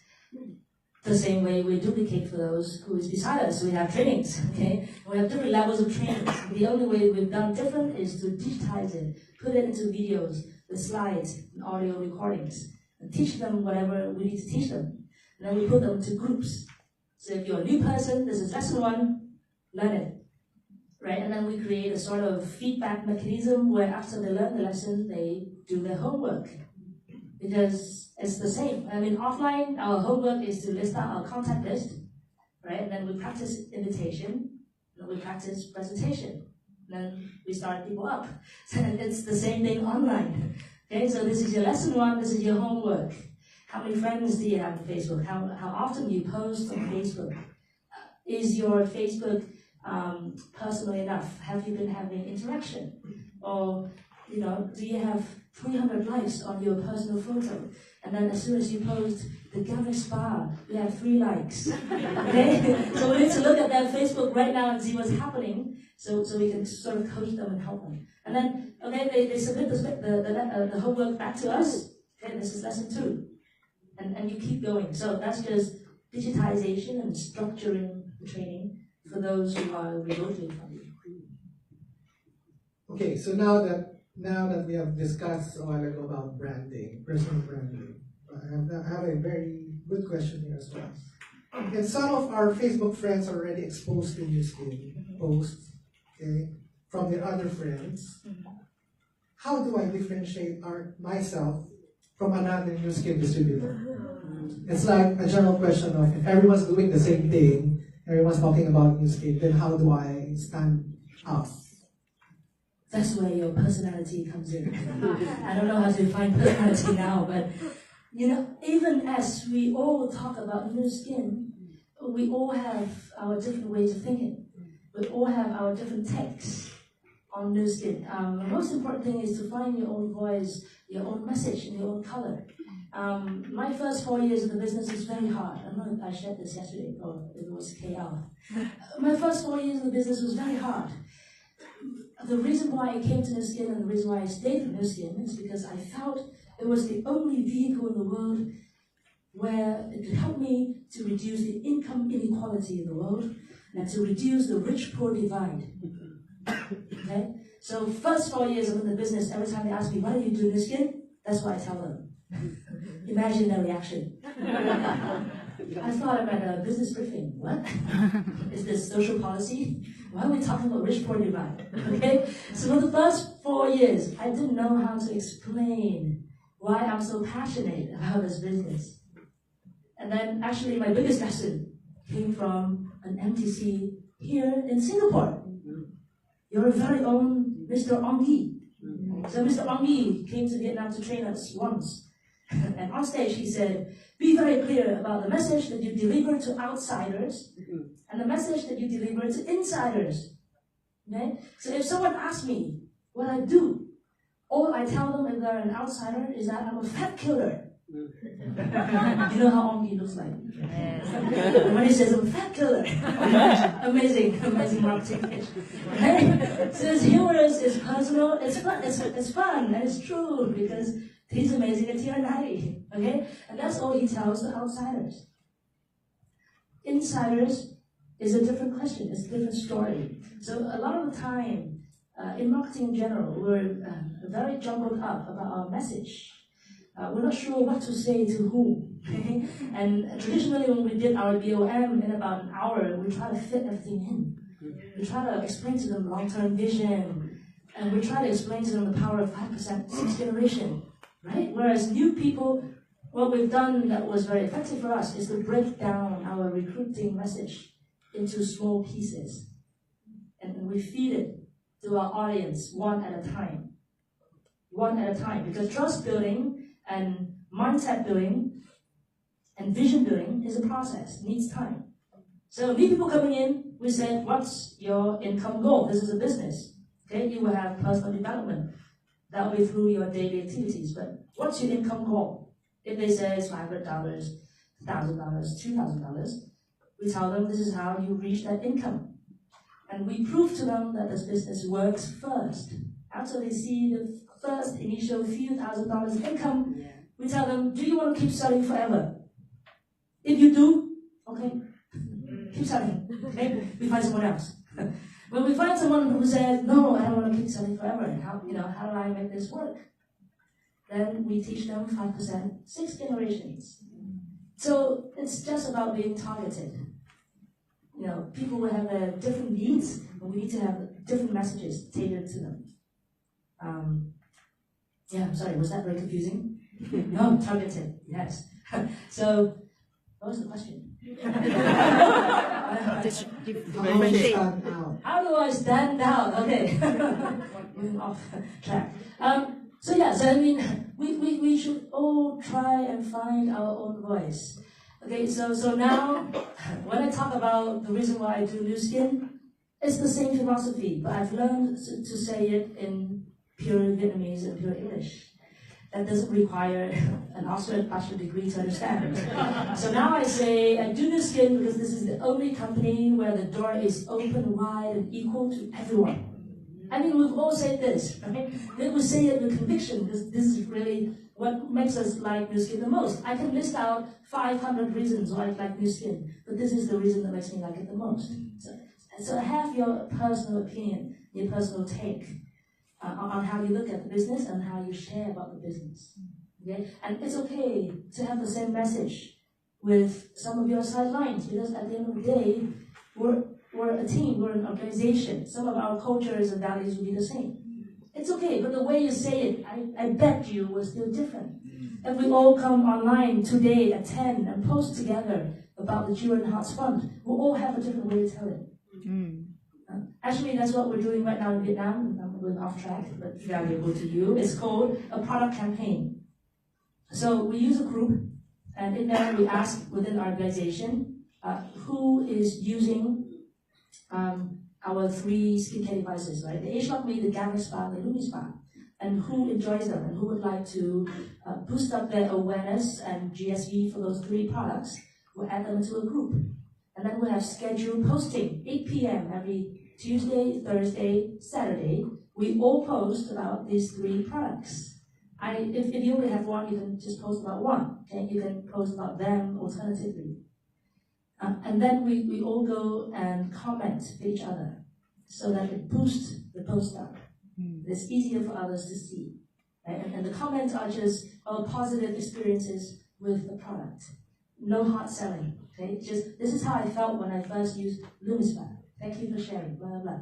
The same way we duplicate for those who is beside us. We have trainings, okay? We have different levels of trainings. The only way we've done different is to digitize it, put it into videos, with slides, and audio recordings, and teach them whatever we need to teach them. And then we put them into groups. So if you're a new person, this is lesson 1, learn it. Right? And then we create a sort of feedback mechanism where after they learn the lesson, they do their homework. Because it's the same. I mean, offline, our homework is to list out our contact list, right? And then we practice invitation, and then we practice presentation. And then we start people up. And it's the same thing online. Okay, so this is your lesson 1, this is your homework. How many friends do you have on Facebook? How often do you post on Facebook? Is your Facebook personal enough? Have you been having interaction? Or, do you have 300 likes on your personal photo? And then as soon as you post the Gathering Spa, you have 3 likes. Okay? So we need to look at that Facebook right now and see what's happening, so we can sort of coach them and help them. And then, okay, they submit the homework back to us. Okay, this is lesson 2. And you keep going. So that's just digitization and structuring the training for those who are remotely from you. Okay, so now that we have discussed a while ago about branding, personal branding, I have a very good question here as well. And some of our Facebook friends are already exposed to New Skin posts, okay, from their other friends. How do I differentiate myself from another New Skin distributor? It's like a general question of, if everyone's doing the same thing, everyone's talking about New Skin, then how do I stand out? That's where your personality comes in. I don't know how to define personality now, but even as we all talk about New Skin, we all have our different ways of thinking. We all have our different takes on New Skin. The most important thing is to find your own voice, your own message, and your own color. My first 4 years of the business was very hard. I don't know if I shared this yesterday, or it was KL. My first 4 years of the business was very hard. The reason why I came to New Skin and the reason why I stayed with New Skin is because I felt it was the only vehicle in the world where it could help me to reduce the income inequality in the world and to reduce the rich-poor divide. Okay? So first 4 years I'm in the business, every time they ask me, why do you do New Skin? That's what I tell them. Imagine their reaction. I thought I'm at a business briefing. What? Is this social policy? Why are we talking about rich-poor divide? Okay? So for the first 4 years, I didn't know how to explain why I'm so passionate about this business. And then actually my biggest lesson came from an MTC here in Singapore. Your very own Mr. Ong Yi. So Mr. Ong Yi came to Vietnam to train us once. And on stage he said, be very clear about the message that you deliver to outsiders and the message that you deliver to insiders. Okay? So if someone asks me what I do, all I tell them if they're an outsider is that I'm a fat killer. You know how Ong looks like? And when he says I'm a fat killer, amazing marketing. Okay? So it's humorous, it's personal, it's fun, and it's true because he's amazing at Tiranari. Okay? And that's all he tells the outsiders. Insiders is a different question, it's a different story. So a lot of the time, in marketing in general, we're very jumbled up about our message. We're not sure what to say to whom. And traditionally when we did our BOM in about an hour, we try to fit everything in. We try to explain to them long-term vision, and we try to explain to them the power of 5% sixth generation, right? Whereas new people, what we've done that was very effective for us is to break down our recruiting message into small pieces. And we feed it to our audience one at a time. One at a time. Because trust building and mindset building and vision building is a process, needs time. So new people coming in, we said, what's your income goal? This is a business. Okay, you will have personal development. That will be through your daily activities. But what's your income goal? If they say it's $500, $1,000, $2,000, we tell them this is how you reach that income. And we prove to them that this business works first. After they see the first initial few $1,000s income, we tell them, do you want to keep selling forever? If you do, okay, keep selling. Okay, we find someone else. When we find someone who says, no, I don't want to keep selling forever, how do I make this work? Then we teach them 5%, 6 generations. So it's just about being targeted. People will have their different needs, but we need to have different messages tailored to them. Sorry, was that very confusing? No, targeted, yes. So, what was the question? How do I stand out? Okay, moving off track. So I mean, we should all try and find our own voice. Okay, so now, when I talk about the reason why I do New Skin, it's the same philosophy, but I've learned to say it in pure Vietnamese and pure English. That doesn't require an Oxford bachelor degree to understand. So now I say, I do New Skin because this is the only company where the door is open, wide, and equal to everyone. I mean, we've all said this, right? Then we say it with conviction because this is really what makes us like New Skin the most. I can list out 500 reasons why I like New Skin, but this is the reason that makes me like it the most. So have your personal opinion, your personal take on how you look at the business and how you share about the business. Okay? And it's okay to have the same message with some of your sidelines, because at the end of the day, we're a team, we're an organization. Some of our cultures and values will be the same. It's okay, but the way you say it, I bet you was still different. If we all come online today at 10 and post together about the Children's Hearts Fund, we'll all have a different way to tell it. Actually, that's what we're doing right now in Vietnam. I'm going off track, but valuable to you. It's called a product campaign. So we use a group, and in there we ask within our organization who is using our 3 skincare devices, right? The Age-Lock-Me, the Gamma Spa, the Lumi Spa, and who enjoys them and who would like to boost up their awareness and GSV for those 3 products. We'll add them into a group. And then we'll have scheduled posting, 8 p.m. every Tuesday, Thursday, Saturday. We all post about these 3 products. If you only have one, you can just post about one. Okay? You can post about them alternatively. And then we all go and comment to each other so that it boosts the post up. It's easier for others to see. Right? And the comments are just positive experiences with the product. No hard selling. Okay? Just this is how I felt when I first used Lumispa. Thank you for sharing, blah, blah, blah.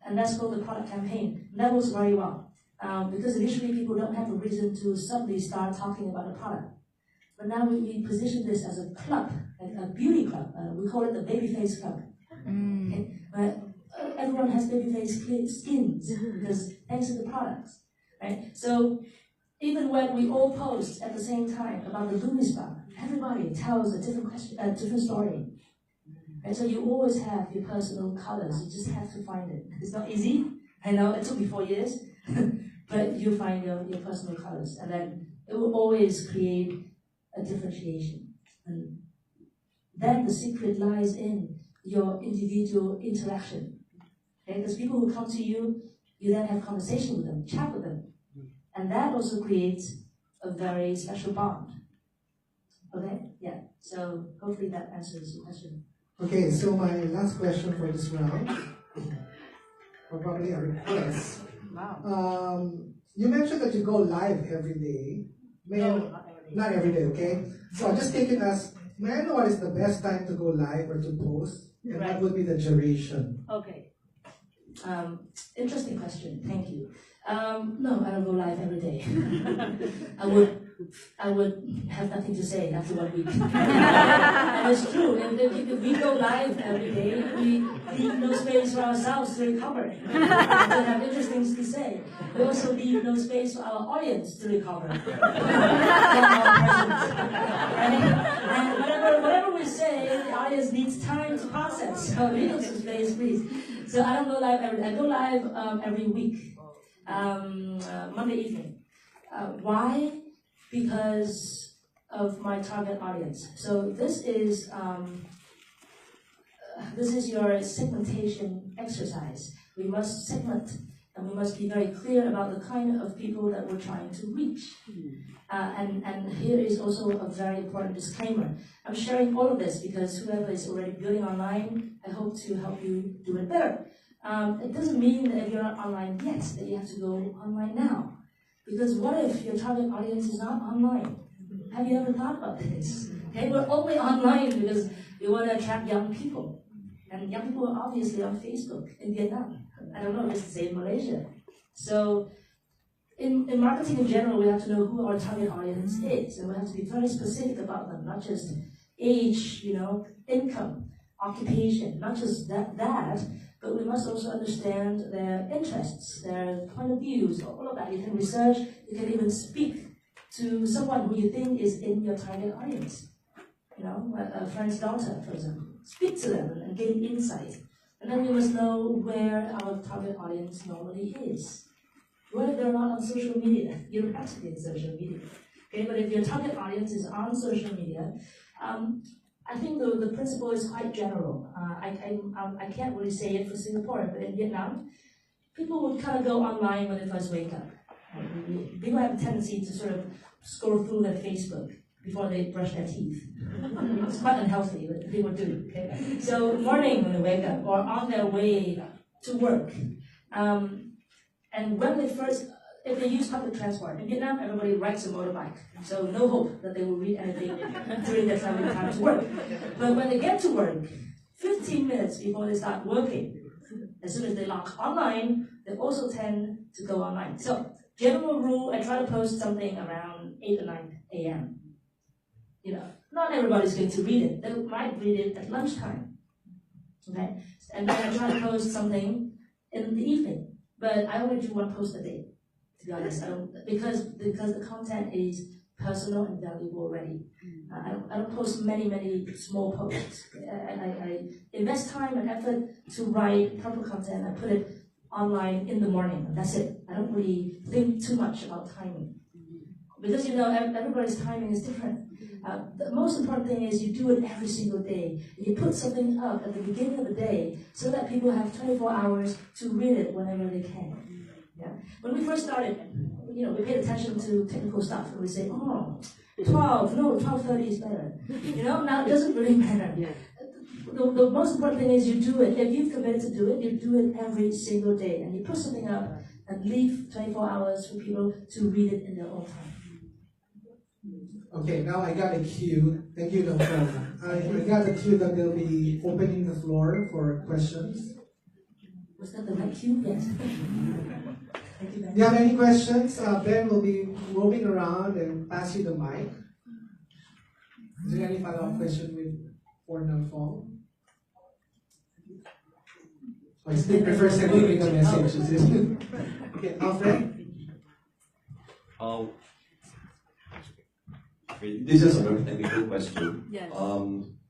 And that's called the product campaign. And that works very well. Because initially people don't have a reason to suddenly start talking about the product. But now we position this as a club, a beauty club. We call it the Babyface Club. Okay? Everyone has babyface skins because thanks to the products. Right? So even when we all post at the same time about the Lumi Spa, everybody tells a different story. And so you always have your personal colors. You just have to find it. It's not easy. I know it took me 4 years, but you find your personal colors, and then it will always create a differentiation. And then the secret lies in your individual interaction. Okay? Because people who come to you, you then have conversation with them, chat with them, and that also creates a very special bond. Okay? Yeah. So hopefully that answers your question. Okay, so my last question for this round, or probably a request. You mentioned that you go live every day. Not every day, okay? So I'll just take it as, may I know what is the best time to go live or to post? And what would be the duration? Okay. Interesting question. Thank you. No, I don't go live every day. I would have nothing to say after 1 week. And it's true. If we go live every day, we leave no space for ourselves to recover. We have interesting things to say. We also leave no space for our audience to recover. And whatever we say, the audience needs time to process. So leave some space, please. So I don't go live every day. I go live every week, Monday evening. Why? Because of my target audience. So this is your segmentation exercise. We must segment, and we must be very clear about the kind of people that we're trying to reach. And here is also a very important disclaimer. I'm sharing all of this because whoever is already building online, I hope to help you do it better. It doesn't mean that if you're not online yet, that you have to go online now. Because what if your target audience is not online? Have you ever thought about this? Okay, we're only online because we want to attract young people. And young people are obviously on Facebook in Vietnam. I don't know if it's the same in Malaysia. So in marketing in general, we have to know who our target audience is. And we have to be very specific about them, not just age, income, occupation, not just that, but we must also understand their interests, their point of views, all of that. You can research, you can even speak to someone who you think is in your target audience. A friend's daughter, for example. Speak to them and gain insight. And then we must know where our target audience normally is. What if they're not on social media? You don't have to be in social media. Okay, but if your target audience is on social media, I think the principle is quite general. I can't really say it for Singapore, but in Vietnam, people would kind of go online when they first wake up. People have a tendency to sort of scroll through their Facebook before they brush their teeth. It's quite unhealthy, but people do. Okay? So morning when they wake up, or on their way to work, and when they first, if they use public transport, in Vietnam everybody rides a motorbike, so no hope that they will read anything during their traveling time to work. But when they get to work, 15 minutes before they start working, as soon as they log online, they also tend to go online. So general rule, I try to post something around 8 or 9 a.m. Not everybody's going to read it. They might read it at lunchtime. Okay? And then I try to post something in the evening. But I only do one post a day, to be honest. Because the content is personal and valuable already. I don't post many small posts. I invest time and effort to write proper content. I put it online in the morning. That's it. I don't really think too much about timing. Because everybody's timing is different. The most important thing is you do it every single day. And you put something up at the beginning of the day so that people have 24 hours to read it whenever they can. Yeah? When we first started, we paid attention to technical stuff and we say, 12:30 is better. Now it doesn't really matter. The most important thing is you do it. If you've committed to do it, you do it every single day. And you put something up and leave 24 hours for people to read it in their own time. Okay, now I got a cue. Thank you, Dr. I got a cue that they'll be opening the floor for questions. Was that the right cue? Yes. Thank you, Ben. Do you have any questions? Ben will be roaming around and pass you the mic. Is there any follow-up question with Phuong? I still prefer sending a message. Okay, Alfred? This is a very technical question. Yes.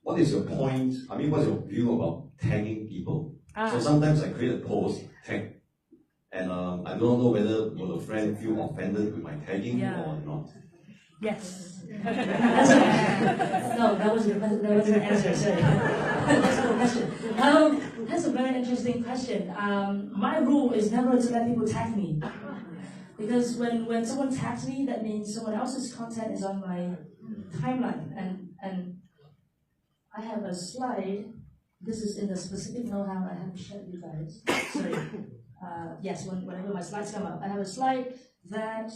what is your point? I mean, what's your view about tagging people? So sometimes I create a post, tag, and I don't know whether will a friend feel offended with my tagging or not. Yes. No, that wasn't an answer, sorry. That's a good question. That's a very interesting question. My rule is never to let people tag me. Because when someone tags me, that means someone else's content is on my timeline. And I have a slide. This is in the specific know-how I have to share with you guys. Sorry. Yes, whenever my slides come up, I have a slide that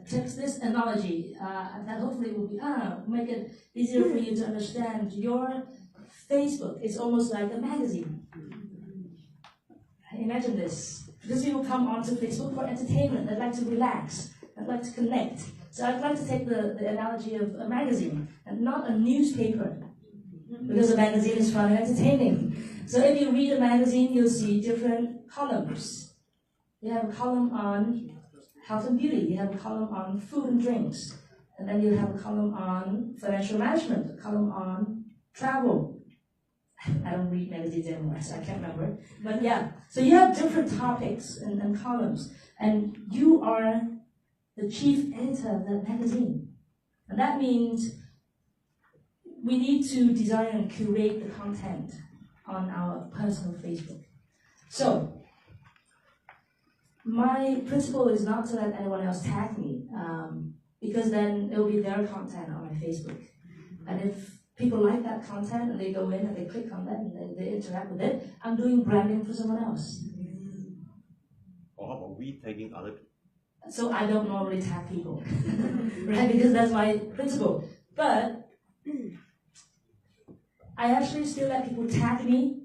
takes this analogy that hopefully will make it easier for you to understand. Your Facebook is almost like a magazine. Imagine this. Because people come onto Facebook for entertainment. They like to relax. They like to connect. So I'd like to take the analogy of a magazine and not a newspaper. Because a magazine is fun and entertaining. So if you read a magazine, you'll see different columns. You have a column on health and beauty. You have a column on food and drinks. And then you have a column on financial management, a column on travel. I don't read magazines anymore, so I can't remember. But yeah, so you have different topics and columns. And you are the chief editor of that magazine. And that means we need to design and curate the content on our personal Facebook. So, my principle is not to let anyone else tag me, because then it will be their content on my Facebook. And if people like that content and they go in and they click on that and they interact with it, I'm doing branding for someone else. Or how about we tagging other people? So I don't normally tag people, right? Because that's my principle. But I actually still let people tag me.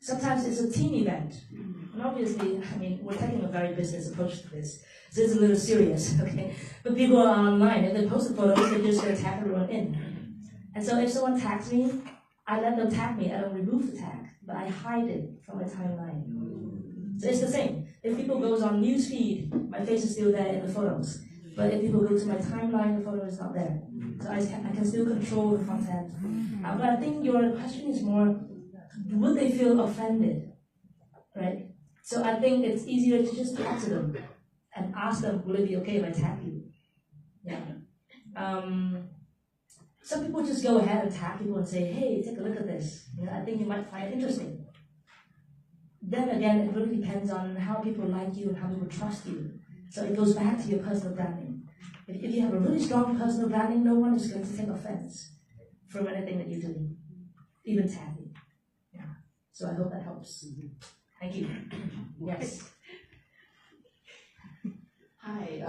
Sometimes it's a team event. And obviously, I mean, we're taking a very business approach to this. So it's a little serious, okay? But people are online. If they post a photo, they're just going to tag everyone in. And so if someone tags me, I let them tag me. I don't remove the tag, but I hide it from my timeline. So it's the same. If people goes on newsfeed, my face is still there in the photos. But if people go to my timeline, the photo is not there. So I can still control the content. But I think your question is more, would they feel offended, right? So I think it's easier to just talk to them and ask them, will it be okay if I tag you? Yeah. Some people just go ahead and tag people and say, hey, take a look at this. You know, I think you might find it interesting. Then again, it really depends on how people like you and how people trust you. So it goes back to your personal branding. If you have a really strong personal branding, no one is going to take offense from anything that you're doing, even tagging. Yeah. So I hope that helps. Thank you. Yes. Hi.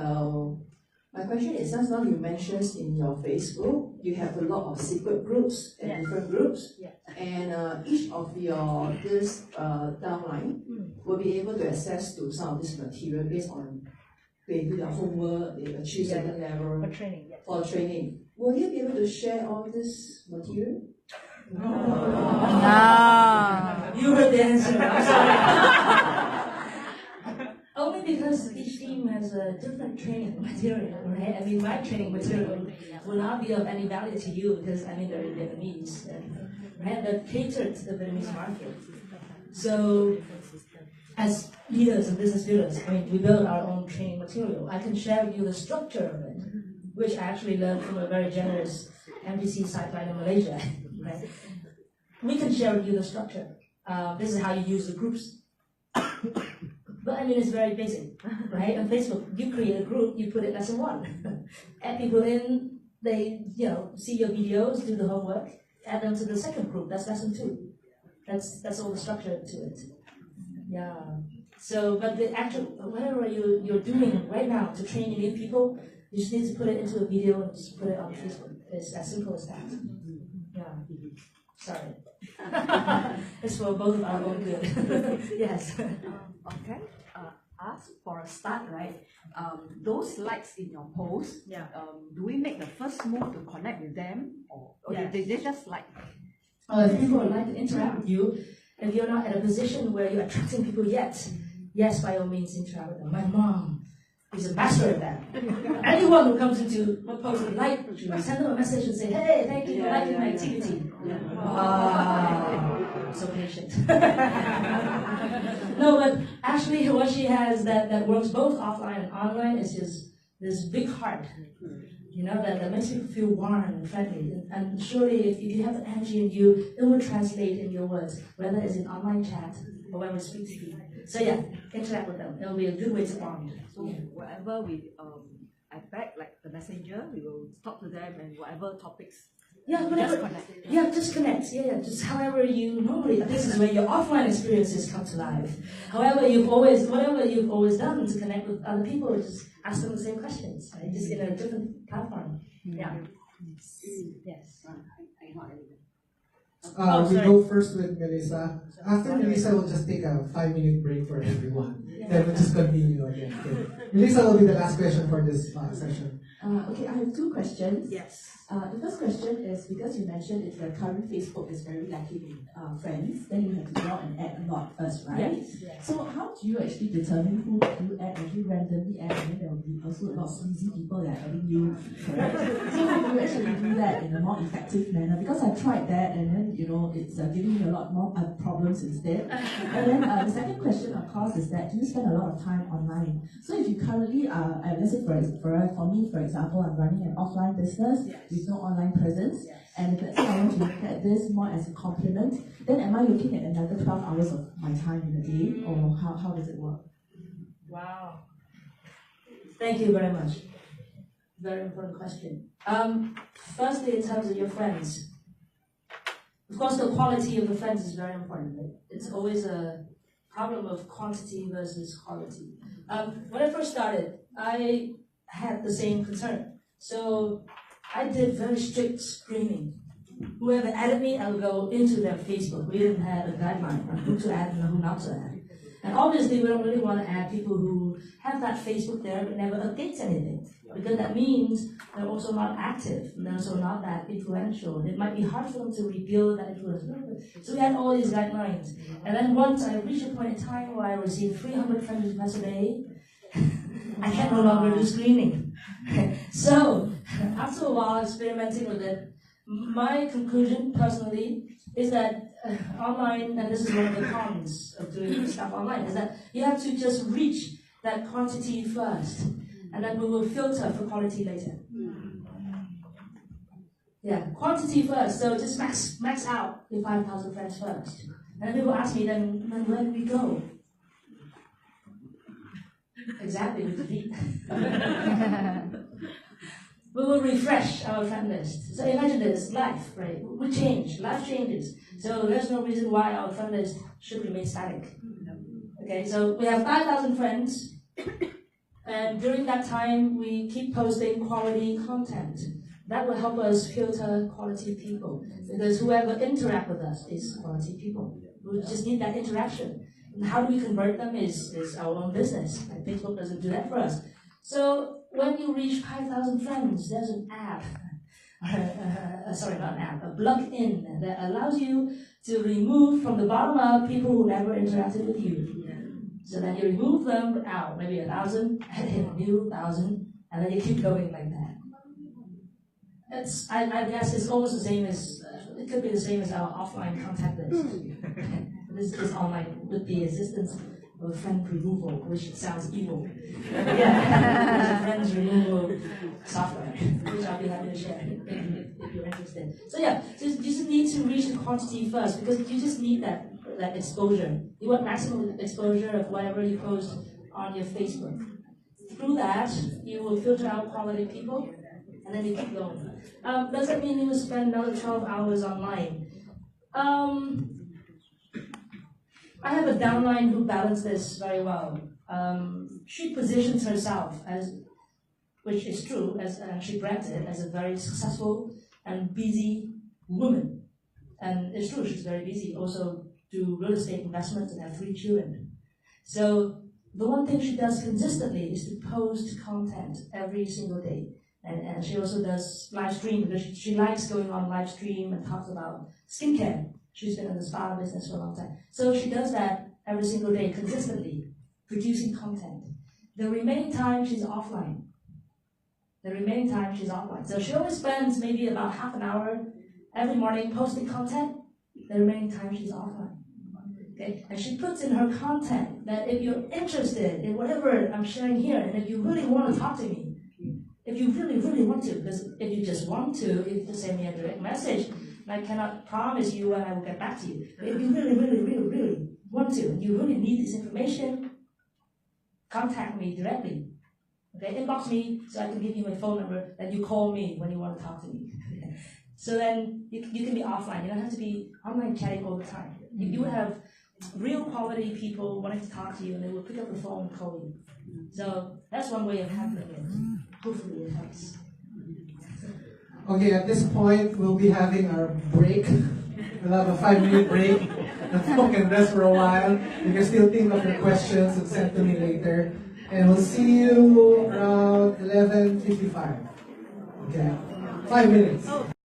My question is, just now you mentioned in your Facebook, you have a lot of secret groups and different groups. Yes. And each of your this downline will be able to access to some of this material based on they do their homework, they achieve certain level For training, yes. for training. Will you be able to share all this material? No. You heard the answer. I'm sorry. Only because each team has a different training material, right? I mean, my training material will not be of any value to you because I mean they're Vietnamese, right? They're catered to the Vietnamese market. So, as leaders and business leaders, I mean, we build our own training material. I can share with you the structure of it, which I actually learned from a very generous MPC sideline in Malaysia, right? We can share with you the structure. This is how you use the groups. But I mean, it's very basic, right? On Facebook, you create a group, you put it lesson 1. Add people in, they, see your videos, do the homework, add them to the second group, that's lesson 2. That's all the structure to it. Yeah. So, but the actual, whatever you're doing right now to train new people, you just need to put it into a video and just put it on Facebook. It's as simple as that. Yeah. Sorry. It's for both of our own good. Yes. Okay. Ask for a start, right? Those likes in your post, do we make the first move to connect with them, or they just like? If people would like to interact with you, if you're not at a position where you're attracting people yet, yes, by all means interact with them. My mom, He's a master at that. Anyone who comes into my post would like, send them a message and say, hey, thank you for liking my activity. Wow, so patient. No, but actually what she has that works both offline and online is just this big heart. That makes you feel warm and friendly. And surely if you have the energy in you, it will translate in your words, whether it's in online chat or when we speak to people. So yeah, interact with them. It will be a good way to bond. So whatever we I back like the messenger, we will talk to them and whatever topics. Yeah, whatever. Just connect. Just however you normally. This is where your offline experiences come to life. Whatever you've always done to connect with other people, just ask them the same questions, right? Just in a different platform. Yeah. Yes. We go first with Melissa. After Melissa, we'll just take a 5-minute break for everyone. Then we'll just continue again. Okay. Melissa will be the last question for this session. Okay, I have 2 questions. Yes. The first question is, because you mentioned if the current Facebook is very lacking in friends, then you have to go out and add a lot first, right? Yes. So how do you actually determine who you add? If you randomly add, and then there will be also a lot of sleazy people that are adding you, correct? So how do you actually do that in a more effective manner? Because I tried that, and then it's giving me a lot more problems instead. And then the second question, of course, is that do you spend a lot of time online? So if you currently let's say for me, for example, I'm running an offline business with no online presence, and if let's say I want to look at this more as a complement, then am I looking at another 12 hours of my time in a day, or how does it work? Wow. Thank you very much. Very important question. Firstly, in terms of your friends, of course, the quality of the friends is very important. It's always a problem of quantity versus quality. When I first started, I had the same concern. So I did very strict screening. Whoever added me, I would go into their Facebook. We didn't have a guideline on who to add and who not to add. And obviously, we don't really want to add people who have that Facebook there but never updates anything. Because that means they're also not active, and they're also not that influential. It might be hard for them to rebuild that influence. So we had all these guidelines. And then once I reached a point in time where I received 300 friend requests a day, I can no longer do screening. So after a while experimenting with it, my conclusion personally is that online, and this is one of the cons of doing stuff online, is that you have to just reach that quantity first, and then we will filter for quality later. Yeah, quantity first. So just max out your 5,000 friends first. And then people ask me, then where do we go? Exactly, we delete. We will refresh our friend list. So imagine this, life, right? We change, life changes. So there's no reason why our friend list should remain static. Okay, so we have 5,000 friends, and during that time, we keep posting quality content. That will help us filter quality people, because whoever interact with us is quality people. We just need that interaction. And how do we convert them is our own business. And Facebook doesn't do that for us. So when you reach 5,000 friends, there's an app, sorry, not an app, a plug-in that allows you to remove from the bottom up people who never interacted with you. So then you remove them out, maybe 1,000, and then a new 1,000, and then you keep going like that. I guess it's almost the same as, it could be the same as our offline contact list. This online with the assistance of friend removal, which sounds evil. Yeah, friends removal software, which I'll be happy to share if you're interested. So yeah, you just need to reach the quantity first, because you just need that exposure. You want maximum exposure of whatever you post on your Facebook. Through that, you will filter out quality people, and then you keep going. Does that mean you will spend another 12 hours online? I have a downline who balances this very well. She positions herself as, which is true, and she brags it as a very successful and busy woman. And it's true, she's very busy. Also do real estate investments and have 3 children. So the one thing she does consistently is to post content every single day. And she also does live stream, because she likes going on live stream and talks about skincare. She's been in the spa business for a long time. So she does that every single day, consistently, producing content. The remaining time she's offline. So she always spends maybe about half an hour every morning posting content. The remaining time she's offline. Okay? And she puts in her content that if you're interested in whatever I'm sharing here, and if you really want to talk to me, if you really, really want to, because if you just want to, you just send me a direct message, and I cannot promise you when I will get back to you. But if you really, really, really, really want to, and you really need this information, contact me directly. Okay, inbox me so I can give you my phone number, then you call me when you want to talk to me. So then you can be offline. You don't have to be online chatting all the time. You have real quality people wanting to talk to you, and they will pick up the phone and call you. So that's one way of handling it. Hopefully it helps. Okay, at this point, we'll be having our break. We'll have a 5-minute break. The Phuong can rest for a while. You can still think of your questions and send to me later. And we'll see you around 11:55. Okay, 5 minutes.